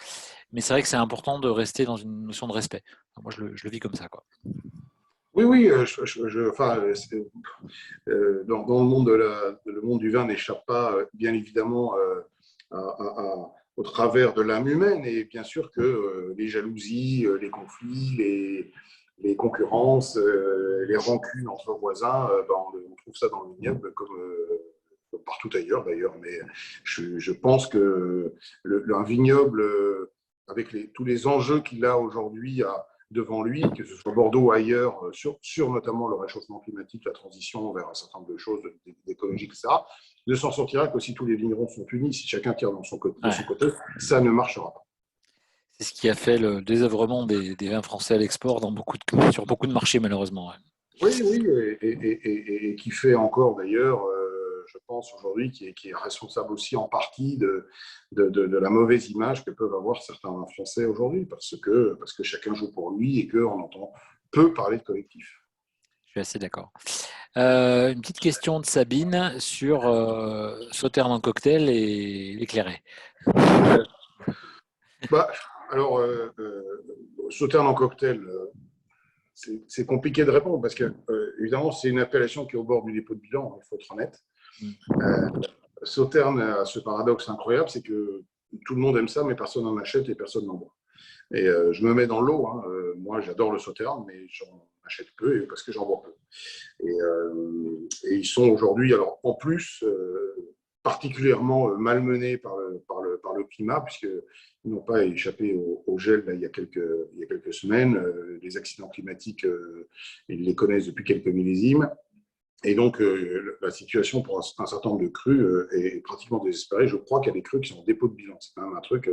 Mais c'est vrai que c'est important de rester dans une notion de respect. Moi, je le vis comme ça, quoi.
oui, enfin, dans le monde le monde du vin n'échappe pas, bien évidemment, au travers de l'âme humaine. Et bien sûr que les jalousies, les conflits, les concurrences, les rancunes entre voisins, on trouve ça dans le vignoble comme partout ailleurs d'ailleurs. Mais je pense que un vignoble, avec tous les enjeux qu'il a aujourd'hui devant lui, que ce soit Bordeaux ou ailleurs, sur notamment le réchauffement climatique, la transition vers un certain nombre de choses d'écologie, etc., ne s'en sortira que si tous les vignerons sont unis. Si chacun tire de son côté, ça ne marchera pas.
C'est ce qui a fait le désœuvrement des vins français à l'export sur beaucoup de marchés, malheureusement. Ouais.
Oui, et qui fait encore d'ailleurs, je pense aujourd'hui, qui est responsable aussi en partie de la mauvaise image que peuvent avoir certains Français aujourd'hui, parce que chacun joue pour lui et qu'on entend peu parler de collectif.
Je suis assez d'accord. Une petite question de Sabine sur Sauternes en cocktail et l'éclairé.
Alors, Sauternes en cocktail, c'est compliqué de répondre parce que, évidemment, c'est une appellation qui est au bord du dépôt de bilan, il faut être honnête. Sauternes a ce paradoxe incroyable, c'est que tout le monde aime ça, mais personne n'en achète et personne n'en boit. Et je me mets dans l'eau. Hein. Moi, j'adore le Sauternes, mais j'en achète peu parce que j'en bois peu. Et ils sont aujourd'hui, alors en plus, particulièrement malmenés par le climat, puisqu'ils n'ont pas échappé au gel là, il y a quelques semaines. Les accidents climatiques, ils les connaissent depuis quelques millésimes. Et donc, la situation pour un certain nombre de crus est pratiquement désespérée. Je crois qu'il y a des crus qui sont en dépôt de bilan. C'est quand même un truc,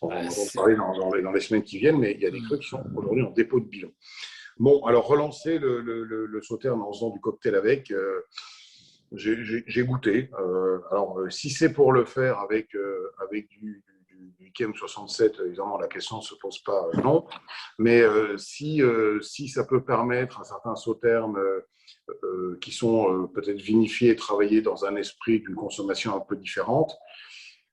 on va en parler dans les semaines qui viennent, mais il y a des crus qui sont aujourd'hui en dépôt de bilan. Bon, alors relancer le Sauternes en faisant du cocktail avec, j'ai goûté. Alors, si c'est pour le faire avec du IKEM 67, évidemment, la question ne se pose pas, non. Mais si ça peut permettre à certains Sauternes qui sont peut-être vinifiés et travaillés dans un esprit d'une consommation un peu différente,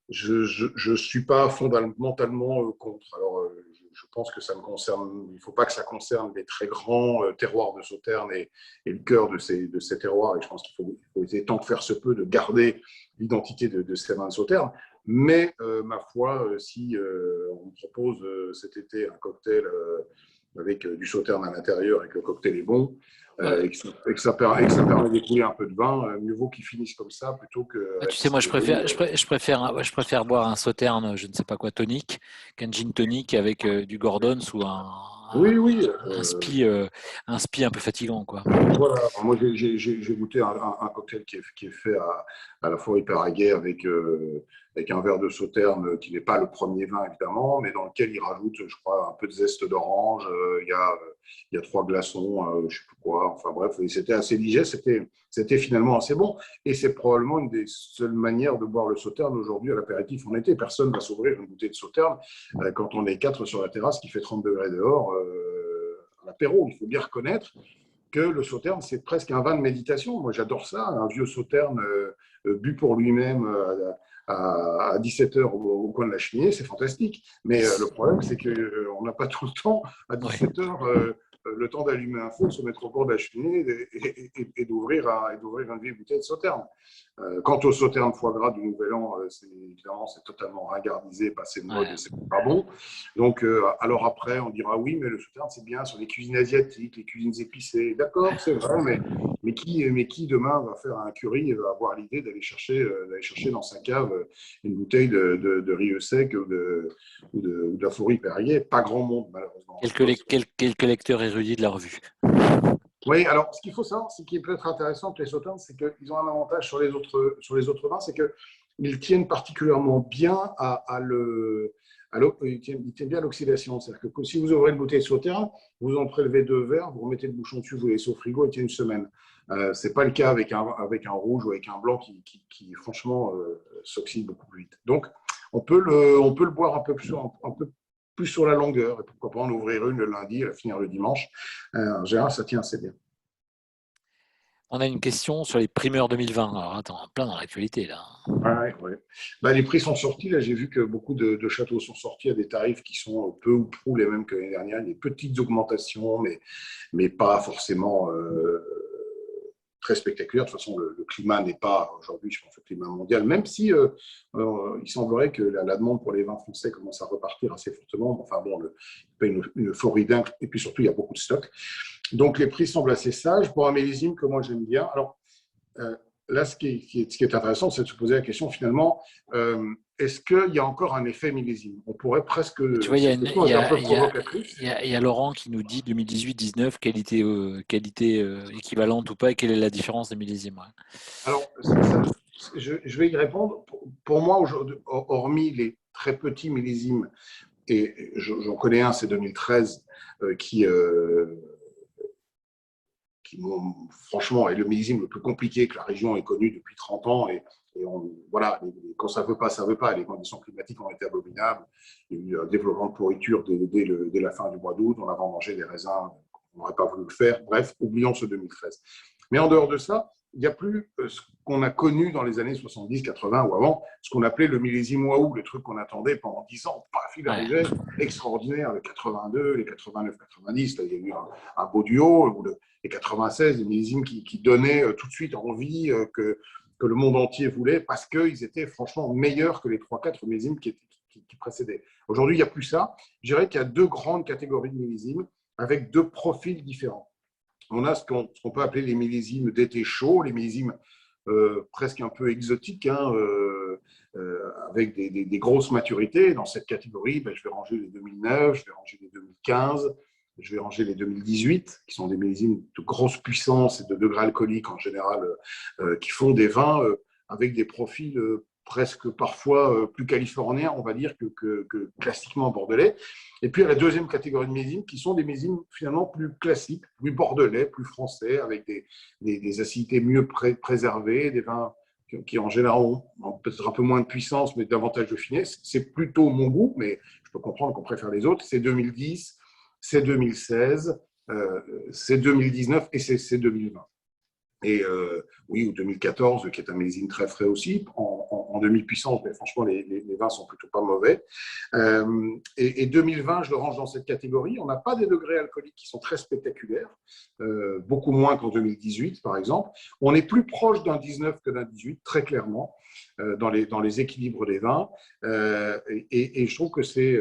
je ne suis pas fondamentalement contre. Alors, je pense que ça me concerne. Il ne faut pas que ça concerne les très grands terroirs de Sauternes et le cœur de ces terroirs. Et je pense qu'il faut essayer, tant que faire se peut, de garder l'identité de ces vins de Sauternes. Mais, ma foi, si on me propose cet été un cocktail avec du sauterne à l'intérieur et que le cocktail est bon, et que ça permet d'écouler un peu de vin, mieux vaut qu'ils finissent comme ça plutôt que.
Tu sais, moi, je préfère boire un sauterne, je ne sais pas quoi, tonique, qu'un gin tonic avec du Gordon ou
Oui, oui.
un spi un peu fatigant, quoi.
Voilà, moi j'ai goûté un cocktail qui est fait à la fois hyper aguerri avec un verre de sauterne qui n'est pas le premier vin évidemment, mais dans lequel il rajoute, je crois, un peu de zeste d'orange. Il y a 3 glaçons, je ne sais plus quoi. Enfin bref, c'était assez digeste, c'était finalement assez bon. Et c'est probablement une des seules manières de boire le sauterne aujourd'hui à l'apéritif en été. Personne ne va s'ouvrir une bouteille de sauterne quand on est 4 sur la terrasse qui fait 30 degrés dehors. À l'apéro, il faut bien reconnaître que le sauterne, c'est presque un vin de méditation. Moi, j'adore ça, un vieux sauterne bu pour lui-même à 17 heures au coin de la cheminée, c'est fantastique. Mais le problème, c'est qu'on n'a pas tout le temps, à 17 heures, le temps d'allumer un feu, de se mettre au bord de la cheminée et d'ouvrir une vieille bouteille de sauterne. Quant au sauterne foie gras du Nouvel An, évidemment, c'est totalement ringardisé, passé de mode,
Ouais.
et c'est pas bon. Donc, alors après, on dira oui, mais le sauterne, c'est bien sur les cuisines asiatiques, les cuisines épicées. D'accord, c'est vrai, mais qui demain va faire un curry et va avoir l'idée d'aller chercher dans sa cave une bouteille de riz sec ou de la fourrie Perrier? Pas grand monde, malheureusement.
Quelques lecteurs érudits de la revue.
Oui, alors ce qu'il faut savoir, ce qui est peut-être intéressant avec les sauternes, c'est qu'ils ont un avantage sur les autres vins, c'est qu'ils tiennent particulièrement bien ils tiennent bien à l'oxydation. C'est-à-dire que si vous ouvrez une bouteille de sauterne, vous en prélevez 2 verres, vous remettez le bouchon dessus, vous laissez au frigo, il tient une semaine. Ce n'est pas le cas avec un rouge ou avec un blanc qui franchement, s'oxyde beaucoup plus vite. Donc, on peut le boire un peu plus sur la longueur. Et pourquoi pas en ouvrir une le lundi et la finir le dimanche. En général, ça tient assez bien.
On a une question sur les primeurs 2020. Alors, attends, plein dans l'actualité, là.
Ouais. Bah, les prix sont sortis. Là, j'ai vu que beaucoup de châteaux sont sortis à des tarifs qui sont peu ou prou les mêmes que l'année dernière. Des petites augmentations, mais pas forcément très spectaculaires. De toute façon, le climat n'est pas, aujourd'hui, je pense, le climat mondial, même si il semblerait que la demande pour les vins français commence à repartir assez fortement. Enfin bon, pas une euphorie dingue. Et puis surtout, il y a beaucoup de stocks. Donc, les prix semblent assez sages pour un millésime que moi, j'aime bien. Alors, là, ce qui est intéressant, c'est de se poser la question, finalement, est-ce qu'il y a encore un effet millésime? On pourrait presque…
Tu vois, il
provocatrice.
y a Laurent qui nous dit 2018-19, qualité équivalente ou pas, et quelle est la différence des millésimes.
Alors, je vais y répondre. Pour moi, hormis les très petits millésimes, et j'en connais un, c'est 2013, qui franchement, est le millésime le plus compliqué que la région ait connu depuis 30 ans. Voilà, quand ça ne veut pas, ça ne veut pas. Les conditions climatiques ont été abominables. Il y a eu un développement de pourriture dès la fin du mois d'août. On a mangé des raisins, on n'aurait pas voulu le faire. Bref, oublions ce 2013. Mais en dehors de ça, il n'y a plus ce qu'on a connu dans les années 70, 80 ou avant, ce qu'on appelait le millésime waouh, le truc qu'on attendait pendant 10 ans. Paf, il arrivait, extraordinaire, le 82, les 89, 90, là, il y a eu un beau duo, les 96, des millésimes qui donnaient tout de suite envie que le monde entier voulait parce qu'ils étaient franchement meilleurs que les 3-4 millésimes qui précédaient. Aujourd'hui, il n'y a plus ça. Je dirais qu'il y a 2 grandes catégories de millésimes avec 2 profils différents. On a ce qu'on peut appeler les millésimes d'été chaud, les millésimes presque un peu exotiques, avec des grosses maturités. Dans cette catégorie, je vais ranger les 2009, je vais ranger les 2015, je vais ranger les 2018, qui sont des millésimes de grosse puissance et de degré alcoolique en général, qui font des vins avec des profils presque parfois plus californiens, on va dire, que classiquement bordelais. Et puis, il y a la deuxième catégorie de millésimes, qui sont des millésimes finalement plus classiques, plus bordelais, plus français, avec des acidités mieux préservées, des vins qui en général ont peut-être un peu moins de puissance, mais davantage de finesse. C'est plutôt mon goût, mais je peux comprendre qu'on préfère les autres. C'est 2010, c'est 2016, c'est 2019 et c'est 2020. Et oui, ou 2014, qui est un millésime très frais aussi, en demi-puissance, mais franchement, les vins sont plutôt pas mauvais. Et 2020, je le range dans cette catégorie. On n'a pas des degrés alcooliques qui sont très spectaculaires, beaucoup moins qu'en 2018, par exemple. On est plus proche d'un 19 que d'un 18, très clairement, dans les équilibres des vins. Et je trouve que c'est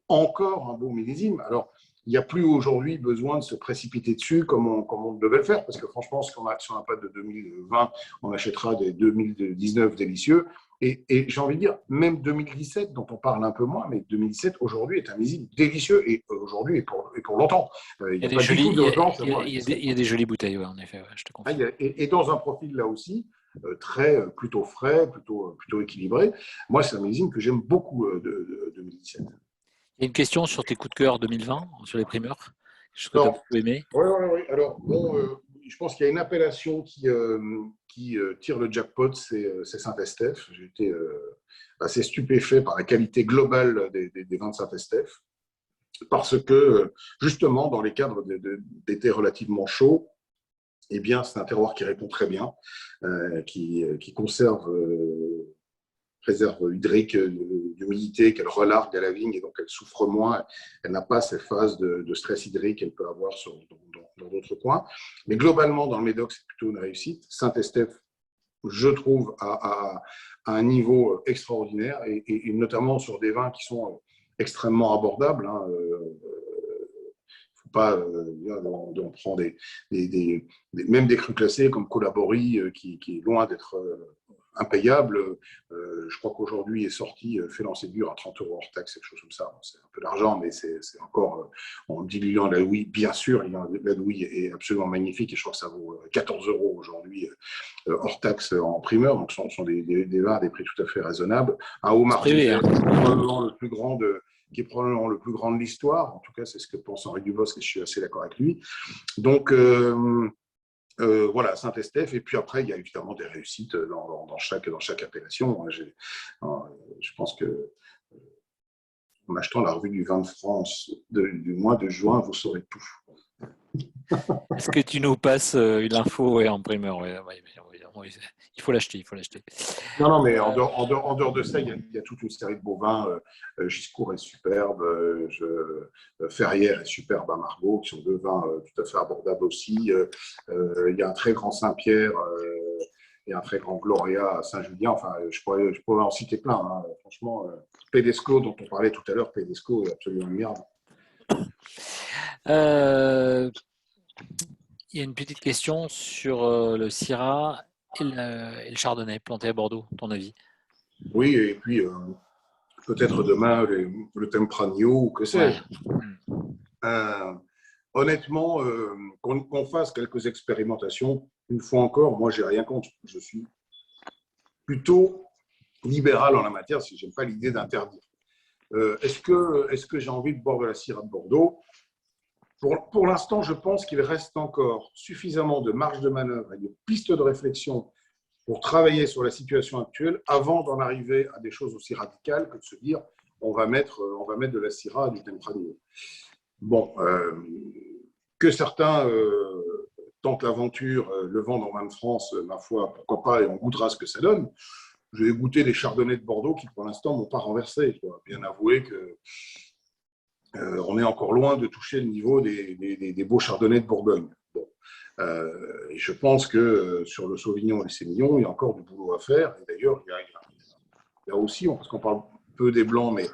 encore un beau millésime. Alors, il n'y a plus aujourd'hui besoin de se précipiter dessus comme on devait le faire, parce que franchement, si on n'a pas de 2020, on achètera des 2019 délicieux. Et j'ai envie de dire, même 2017, dont on parle un peu moins, mais 2017 aujourd'hui est un millésime délicieux, et aujourd'hui et pour longtemps. Il n'y a pas du tout d'urgence.
Il y a des jolies bouteilles, ouais, en effet, ouais, je te confirme.
Et dans un profil là aussi, plutôt frais, plutôt équilibré. Moi, c'est un millésime que j'aime beaucoup de 2017.
Il y a une question sur tes coups de cœur 2020, sur les primeurs, ce que tu as
Alors,
beaucoup aimé.
oui. Alors, bon, je pense qu'il y a une appellation qui tire le jackpot, c'est Saint-Estèphe. J'ai été assez stupéfait par la qualité globale des vins de Saint-Estèphe, parce que, justement, dans les cadres d'été relativement chauds, eh bien, c'est un terroir qui répond très bien, qui conserve réserve hydrique d'humidité qu'elle relargue à la vigne et donc elle souffre moins. Elle n'a pas ces phases de stress hydrique qu'elle peut avoir dans d'autres coins. Mais globalement, dans le Médoc, c'est plutôt une réussite. Saint-Estèphe, je trouve, à un niveau extraordinaire et notamment sur des vins qui sont extrêmement abordables. Pas, on prend même des crus classés comme Collaborie qui est loin d'être impayable. Je crois qu'aujourd'hui est sorti Félan-Ségur à 30 € hors taxe, quelque chose comme ça. C'est un peu d'argent, mais c'est encore en diluant la Louis. Bien sûr, la Louis est absolument magnifique et je crois que ça vaut 14 € aujourd'hui hors taxe en primeur. Donc, ce sont des vins à des prix tout à fait raisonnables. Un Haut-Martin, probablement le plus grand qui est probablement le plus grand de l'histoire. En tout cas, c'est ce que pense Henri Dubosc et je suis assez d'accord avec lui. Donc, voilà, Saint-Estèphe. Et puis après, il y a évidemment des réussites dans chaque appellation. Je pense que en achetant la revue du vin de France du mois de juin, vous saurez tout.
Est-ce que tu nous passes une info en primeur? Oui, il faut l'acheter.
Non, mais en dehors de ça, il y a toute une série de beaux vins. Giscourt est superbe, Ferrières est superbe à Margaux, qui sont deux vins tout à fait abordables aussi. Il y a un très grand Saint-Pierre et un très grand Gloria à Saint-Julien. Enfin, je pourrais en citer plein. Franchement, Pédesco, dont on parlait tout à l'heure, Pédesco est absolument admirable.
Il y a une petite question sur le Syrah et le Chardonnay planté à Bordeaux, ton avis?
Oui, et puis peut-être demain le Tempranillo ou que sais-je. Honnêtement, qu'on fasse quelques expérimentations, une fois encore, moi, j'ai rien contre. Je suis plutôt libéral en la matière, si je n'aime pas l'idée d'interdire. Est-ce que j'ai envie de boire de la Syrah de Bordeaux? Pour l'instant, je pense qu'il reste encore suffisamment de marge de manœuvre et de pistes de réflexion pour travailler sur la situation actuelle avant d'en arriver à des choses aussi radicales que de se dire on va mettre de la Syrah à du Tempranillo. Bon, que certains tentent l'aventure, le vendent en vin de France, ma foi, pourquoi pas, et on goûtera ce que ça donne. Je vais goûter les chardonnays de Bordeaux qui, pour l'instant, ne m'ont pas renversé. Je dois bien avouer que on est encore loin de toucher le niveau des beaux chardonnays de Bourgogne. Bon. Et je pense que sur le Sauvignon et le Sémillon, il y a encore du boulot à faire. Et d'ailleurs, il y a aussi, parce qu'on parle peu des blancs, mais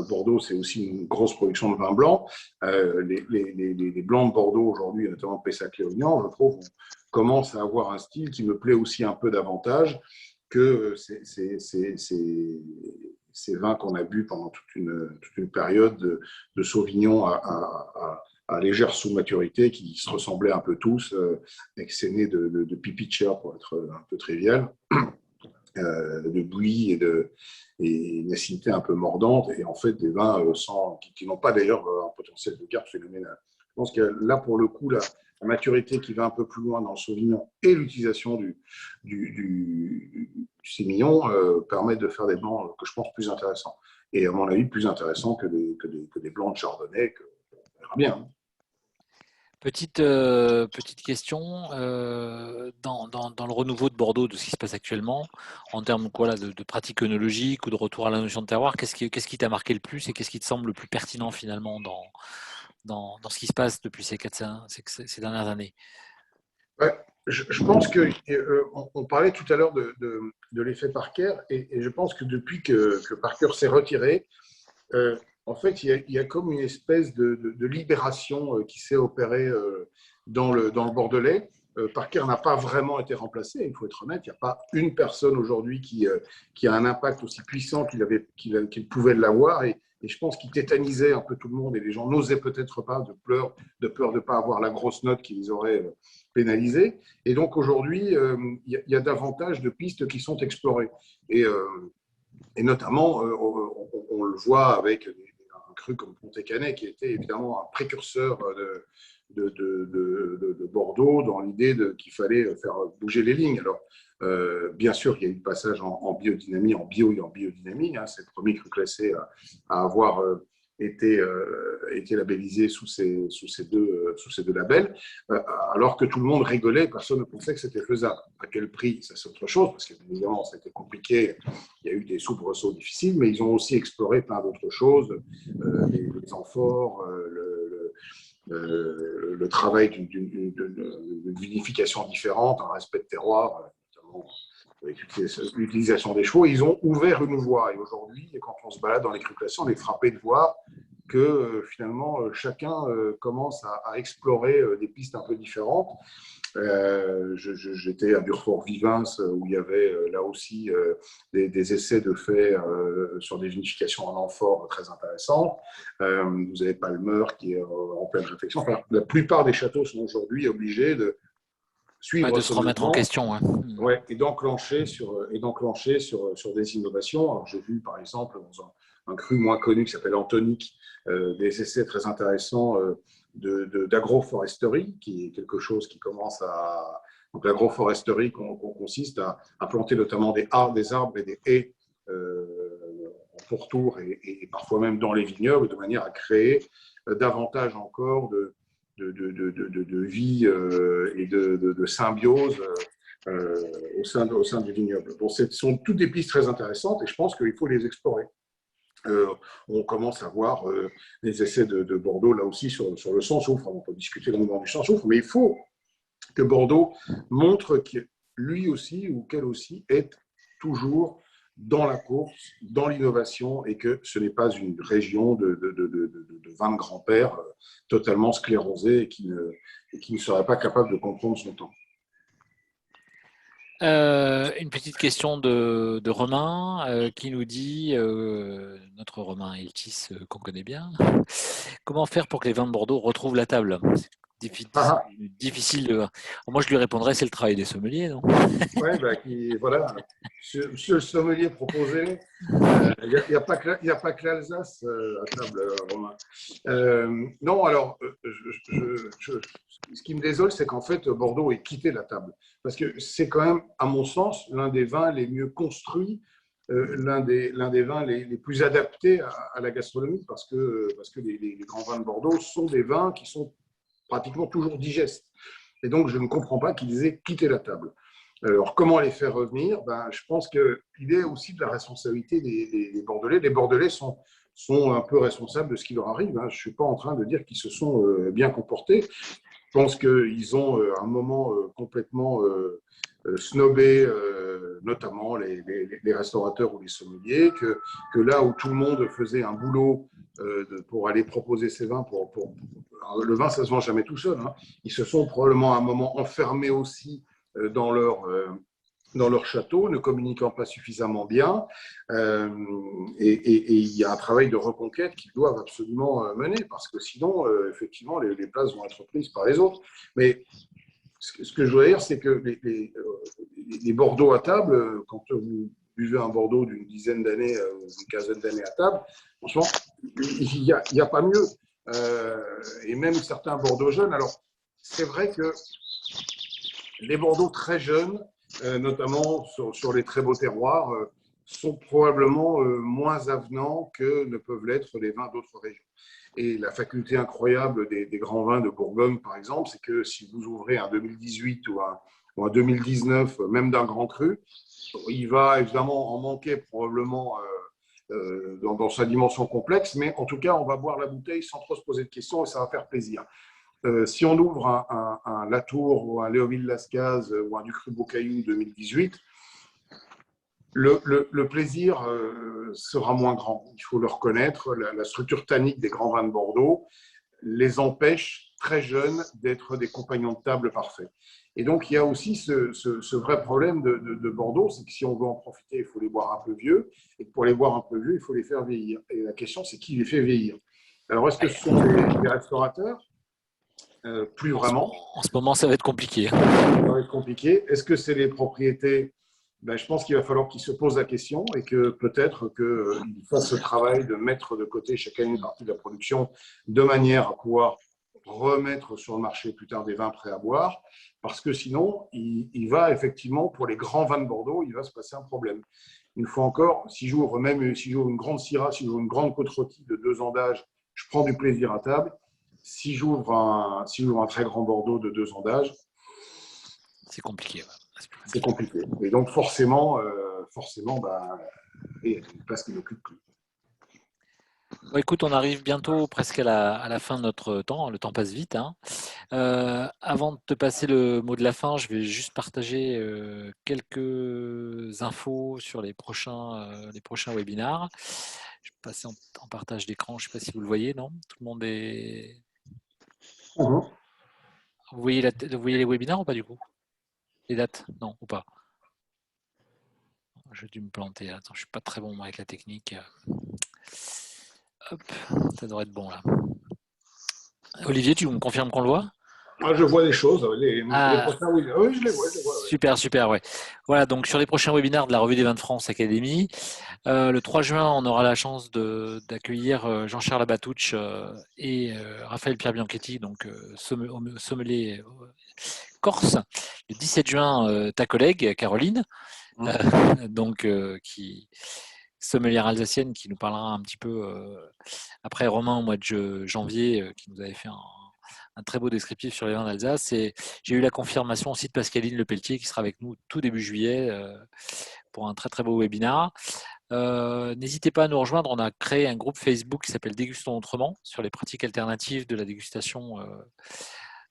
Bordeaux, c'est aussi une grosse production de vin blanc. Les blancs de Bordeaux aujourd'hui, notamment Pessac-Léognan, je trouve, commencent à avoir un style qui me plaît aussi un peu davantage que ces vins qu'on a bu pendant toute une période de Sauvignon à légère sous-maturité qui se ressemblaient un peu tous, et que c'est né de pipi de chair, pour être un peu trivial, de bouillie et une acidité un peu mordante, et en fait des vins qui n'ont pas d'ailleurs un potentiel de garde phénoménal. Je pense que là, pour le coup, la maturité qui va un peu plus loin dans le Sauvignon et l'utilisation du Sémillon permettent de faire des blancs que je pense plus intéressants. Et à mon avis, plus intéressants que des blancs de Chardonnay, on verra bien.
Petite question, dans le renouveau de Bordeaux, de ce qui se passe actuellement, en termes de pratiques œnologiques ou de retour à la notion de terroir, qu'est-ce qui t'a marqué le plus et qu'est-ce qui te semble le plus pertinent finalement dans ce qui se passe depuis ces dernières années?
Ouais, je pense qu'on parlait tout à l'heure de l'effet Parker et je pense que depuis que Parker s'est retiré, En fait, il y a comme une espèce de libération qui s'est opérée dans le Bordelais. Parker n'a pas vraiment été remplacé, il faut être honnête. Il n'y a pas une personne aujourd'hui qui a un impact aussi puissant qu'il pouvait l'avoir. Et je pense qu'il tétanisait un peu tout le monde et les gens n'osaient peut-être pas de peur de ne pas avoir la grosse note qui les aurait pénalisés. Et donc aujourd'hui, il y a davantage de pistes qui sont explorées. Et notamment, on le voit avec un cru comme Pontet-Canet, qui était évidemment un précurseur de Bordeaux dans l'idée qu'il fallait faire bouger les lignes. Alors, bien sûr, il y a eu le passage en biodynamie, en bio et en biodynamie. Hein, c'est le premier cru classé à avoir été labellisé sous ces deux labels, alors que tout le monde rigolait, personne ne pensait que c'était faisable. À quel prix, ça c'est autre chose, parce qu'évidemment, c'était compliqué, il y a eu des soubresauts difficiles, mais ils ont aussi exploré plein d'autres choses, les amphores, le travail d'une vinification différente, un respect de terroir, notamment avec l'utilisation des chevaux. Ils ont ouvert une voie. Et aujourd'hui, quand on se balade dans les crus classés, on est frappé de voir que finalement, chacun commence à explorer des pistes un peu différentes. J'étais à Durfort-Vivens où il y avait là aussi des essais de fait sur des vinifications en amphore très intéressants. Vous avez Palmer qui est en pleine réflexion. Enfin, la plupart des châteaux sont aujourd'hui obligés de suivre
de se remettre en question. Ouais.
Ouais, et d'enclencher sur des innovations. Alors, j'ai vu par exemple dans un cru moins connu qui s'appelle Antonique des essais très intéressants d'agroforesterie, qui est quelque chose qui commence à. Donc, l'agroforesterie consiste à planter notamment des arbres et des haies en pourtour et parfois même dans les vignobles, de manière à créer davantage encore de vie et de symbiose au sein du vignoble. Bon, ce sont toutes des pistes très intéressantes et je pense qu'il faut les explorer. On commence à voir les essais de Bordeaux, là aussi, sur le sans-soufre. On peut discuter longuement du sans-soufre, mais il faut que Bordeaux montre que lui aussi ou qu'elle aussi est toujours dans la course, dans l'innovation, et que ce n'est pas une région de 20 grands-pères totalement sclérosés et qui ne serait pas capable de comprendre son temps.
Une petite question de Romain qui nous dit, notre Romain Eltis qu'on connaît bien, comment faire pour que les vins de Bordeaux retrouvent la table? Difficile. Moi, je lui répondrais, c'est le travail des sommeliers, non?
Oui, voilà. Monsieur le sommelier proposé, il n'y a pas que l'Alsace à table, Romain. Non, alors, ce qui me désole, c'est qu'en fait, Bordeaux ait quitté la table. Parce que c'est quand même, à mon sens, l'un des vins les mieux construits, l'un des vins les plus adaptés à la gastronomie, parce que les grands vins de Bordeaux sont des vins qui sont pratiquement toujours digestes. Et donc, je ne comprends pas qu'ils aient quitté la table. Alors, comment les faire revenir? Je pense qu'il est aussi de la responsabilité des Bordelais. Les Bordelais sont un peu responsables de ce qui leur arrive. Je ne suis pas en train de dire qu'ils se sont bien comportés. Je pense qu'ils ont à un moment complètement snobé, notamment les restaurateurs ou les sommeliers, que là où tout le monde faisait un boulot pour aller proposer ses vins, le vin, ça ne se vend jamais tout seul. Hein. Ils se sont probablement à un moment enfermés aussi dans leur château, ne communiquant pas suffisamment bien. Et il y a un travail de reconquête qu'ils doivent absolument mener, parce que sinon, effectivement, les places vont être prises par les autres. Mais ce que je veux dire, c'est que les Bordeaux à table, quand vous buvez un Bordeaux d'une dizaine d'années ou d'une quinzaine d'années à table, franchement, il n'y a pas mieux. Et même certains Bordeaux jeunes. Alors, c'est vrai que les Bordeaux très jeunes, notamment sur les très beaux terroirs, sont probablement moins avenants que ne peuvent l'être les vins d'autres régions. Et la faculté incroyable des grands vins de Bourgogne, par exemple, c'est que si vous ouvrez un 2018 ou un 2019, même d'un grand cru, il va évidemment en manquer probablement dans sa dimension complexe, mais en tout cas, on va boire la bouteille sans trop se poser de questions et ça va faire plaisir. Si on ouvre un Latour ou un Léoville Lascaz ou un Du Cru Beaucaillou 2018, Le plaisir sera moins grand. Il faut le reconnaître. La structure tannique des grands vins de Bordeaux les empêche très jeunes d'être des compagnons de table parfaits. Et donc, il y a aussi ce vrai problème de Bordeaux, c'est que si on veut en profiter, il faut les boire un peu vieux. Et pour les boire un peu vieux, il faut les faire vieillir. Et la question, c'est qui les fait vieillir? Alors, est-ce que ce sont les restaurateurs? Plus vraiment.
En ce moment, ça va être compliqué.
Ça va être compliqué. Est-ce que c'est les propriétés? Ben, je pense qu'il va falloir qu'ils se posent la question et que peut-être qu'ils fassent ce travail de mettre de côté chacun une partie de la production de manière à pouvoir remettre sur le marché plus tard des vins prêts à boire, parce que sinon, il va effectivement, pour les grands vins de Bordeaux, il va se passer un problème. Une fois encore, si j'ouvre une grande Syrah, si j'ouvre une grande côte rôtie de 2 ans d'âge, je prends du plaisir à table. Si j'ouvre un très grand Bordeaux de 2 ans d'âge,
c'est compliqué. Ouais.
C'est compliqué. Et donc, forcément, il y a une place qui n'occupe plus.
Bon, écoute, on arrive bientôt presque à la fin de notre temps. Le temps passe vite. Hein. Avant de te passer le mot de la fin, je vais juste partager quelques infos sur les prochains webinars. Je vais passer en partage d'écran. Je ne sais pas si vous le voyez, non? Tout le monde est... Vous voyez les webinars ou pas du coup? Les dates? Non, ou pas? J'ai dû me planter. Attends, je ne suis pas très bon avec la technique. Hop, ça devrait être bon là. Olivier, tu me confirmes qu'on le voit?
Je vois les choses. Les prochains, oui, je les vois.
Super, super, ouais. Voilà, donc sur les prochains webinaires de la Revue des Vins de France Académie, le 3 juin, on aura la chance d'accueillir Jean-Charles Abatouch et Raphaël Pierre Bianchetti, donc sommelier corse. Le 17 juin, ta collègue Caroline, donc qui sommelière alsacienne, qui nous parlera un petit peu après Romain au mois de janvier, qui nous avait fait un très beau descriptif sur les vins d'Alsace. Et j'ai eu la confirmation aussi de Pascaline Lepelletier qui sera avec nous tout début juillet pour un très très beau webinar. N'hésitez pas à nous rejoindre. On a créé un groupe Facebook qui s'appelle Dégustons autrement sur les pratiques alternatives de la dégustation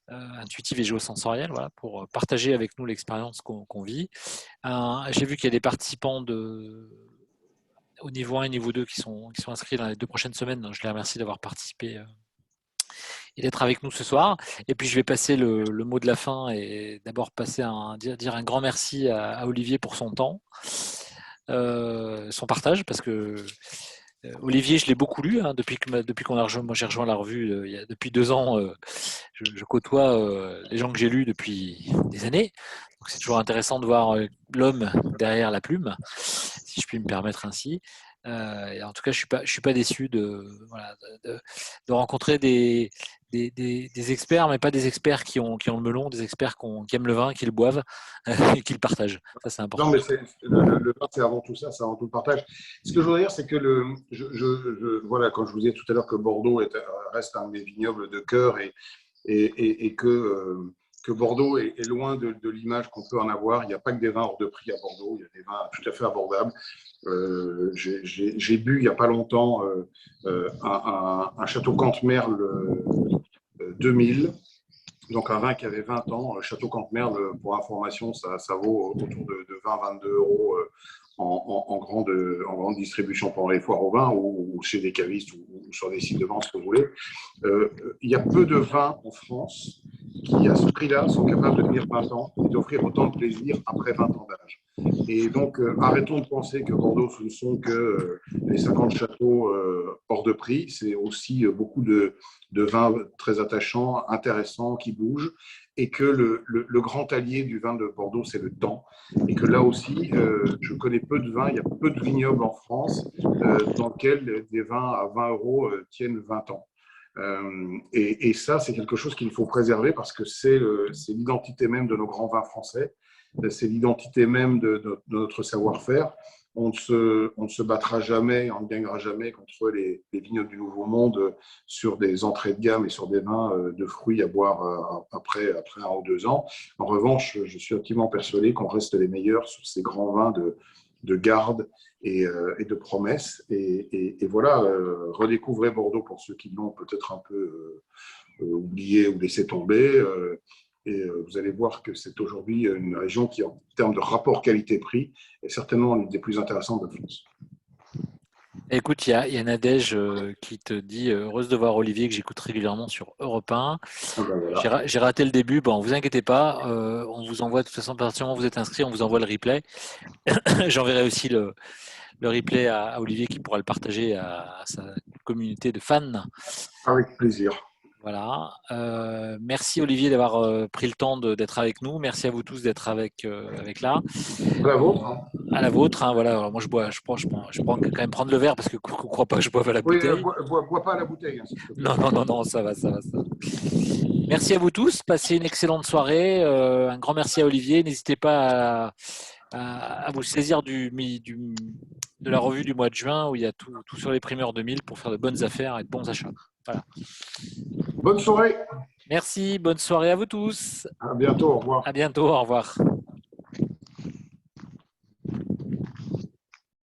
intuitive et géosensorielle, voilà, pour partager avec nous l'expérience qu'on vit. J'ai vu qu'il y a des participants au niveau 1 et niveau 2 qui sont inscrits dans les 2 prochaines semaines. Donc je les remercie d'avoir participé et d'être avec nous ce soir. Et puis je vais passer le mot de la fin et d'abord dire un grand merci à Olivier pour son temps, son partage, parce que Olivier, je l'ai beaucoup lu hein, depuis qu'on a j'ai rejoint la revue depuis 2 ans. Je côtoie les gens que j'ai lus depuis des années. Donc c'est toujours intéressant de voir l'homme derrière la plume, si je puis me permettre ainsi. Et en tout cas, je suis pas déçu de rencontrer des experts, mais pas des experts qui ont le melon, des experts qui aiment le vin, qui le boivent et qui le partagent. Ça, c'est important.
Non, mais le vin, c'est avant tout ça, c'est avant tout le partage. Ce que je voudrais dire, c'est que voilà, quand je vous disais tout à l'heure que Bordeaux reste un de mes vignobles de cœur et que Bordeaux est loin de l'image qu'on peut en avoir. Il n'y a pas que des vins hors de prix à Bordeaux, il y a des vins tout à fait abordables. J'ai bu il n'y a pas longtemps un Château Cantemerle 2000, donc un vin qui avait 20 ans. Château Cantemerle, pour information, ça vaut autour de 20-22 euros en grande distribution pendant les foires au vin ou chez des cavistes ou sur des sites de vente, ce que vous voulez. Il y a peu de vins en France qui, à ce prix-là, sont capables de tenir 20 ans et d'offrir autant de plaisir après 20 ans d'âge. Et donc, arrêtons de penser que Bordeaux, ce ne sont que les 50 châteaux hors de prix. C'est aussi beaucoup de vins très attachants, intéressants, qui bougent. Et que le grand allié du vin de Bordeaux, c'est le temps. Et que là aussi, je connais peu de vins, il y a peu de vignobles en France dans lesquels des vins à 20 euros tiennent 20 ans. Et ça, c'est quelque chose qu'il faut préserver parce que c'est l'identité même de nos grands vins français, c'est l'identité même de notre savoir-faire. On ne se battra jamais, on ne gagnera jamais contre les vignobles du Nouveau Monde sur des entrées de gamme et sur des vins de fruits à boire après 1 ou 2 ans. En revanche, je suis intimement persuadé qu'on reste les meilleurs sur ces grands vins de garde et de promesses. Et voilà, redécouvrez Bordeaux pour ceux qui l'ont peut-être un peu oublié ou laissé tomber. Et vous allez voir que c'est aujourd'hui une région qui, en termes de rapport qualité-prix, est certainement l'une des plus intéressantes de France.
Écoute, il y a Nadège qui te dit heureuse de voir Olivier que j'écoute régulièrement sur Europe 1.
Voilà.
J'ai raté le début. Bon, vous inquiétez pas, on vous envoie de toute façon, à partir du moment où vous êtes inscrit, on vous envoie le replay. J'enverrai aussi le replay à Olivier qui pourra le partager à sa communauté de fans.
Avec plaisir.
Voilà. Merci Olivier d'avoir pris le temps d'être avec nous. Merci à vous tous d'être avec là.
À la vôtre. Hein.
À la vôtre. Hein, voilà. Alors, moi je prends quand même prendre le verre parce que ne crois pas que je boive à la bouteille.
Bois pas à la bouteille. Hein,
non, ça va. Merci à vous tous. Passez une excellente soirée. Un grand merci à Olivier. N'hésitez pas à vous saisir de la revue du mois de juin où il y a tout sur les primeurs 2000 pour faire de bonnes affaires et de bons achats. Voilà.
Bonne soirée.
Merci, bonne soirée à vous tous.
À bientôt, au revoir.
À bientôt, au revoir.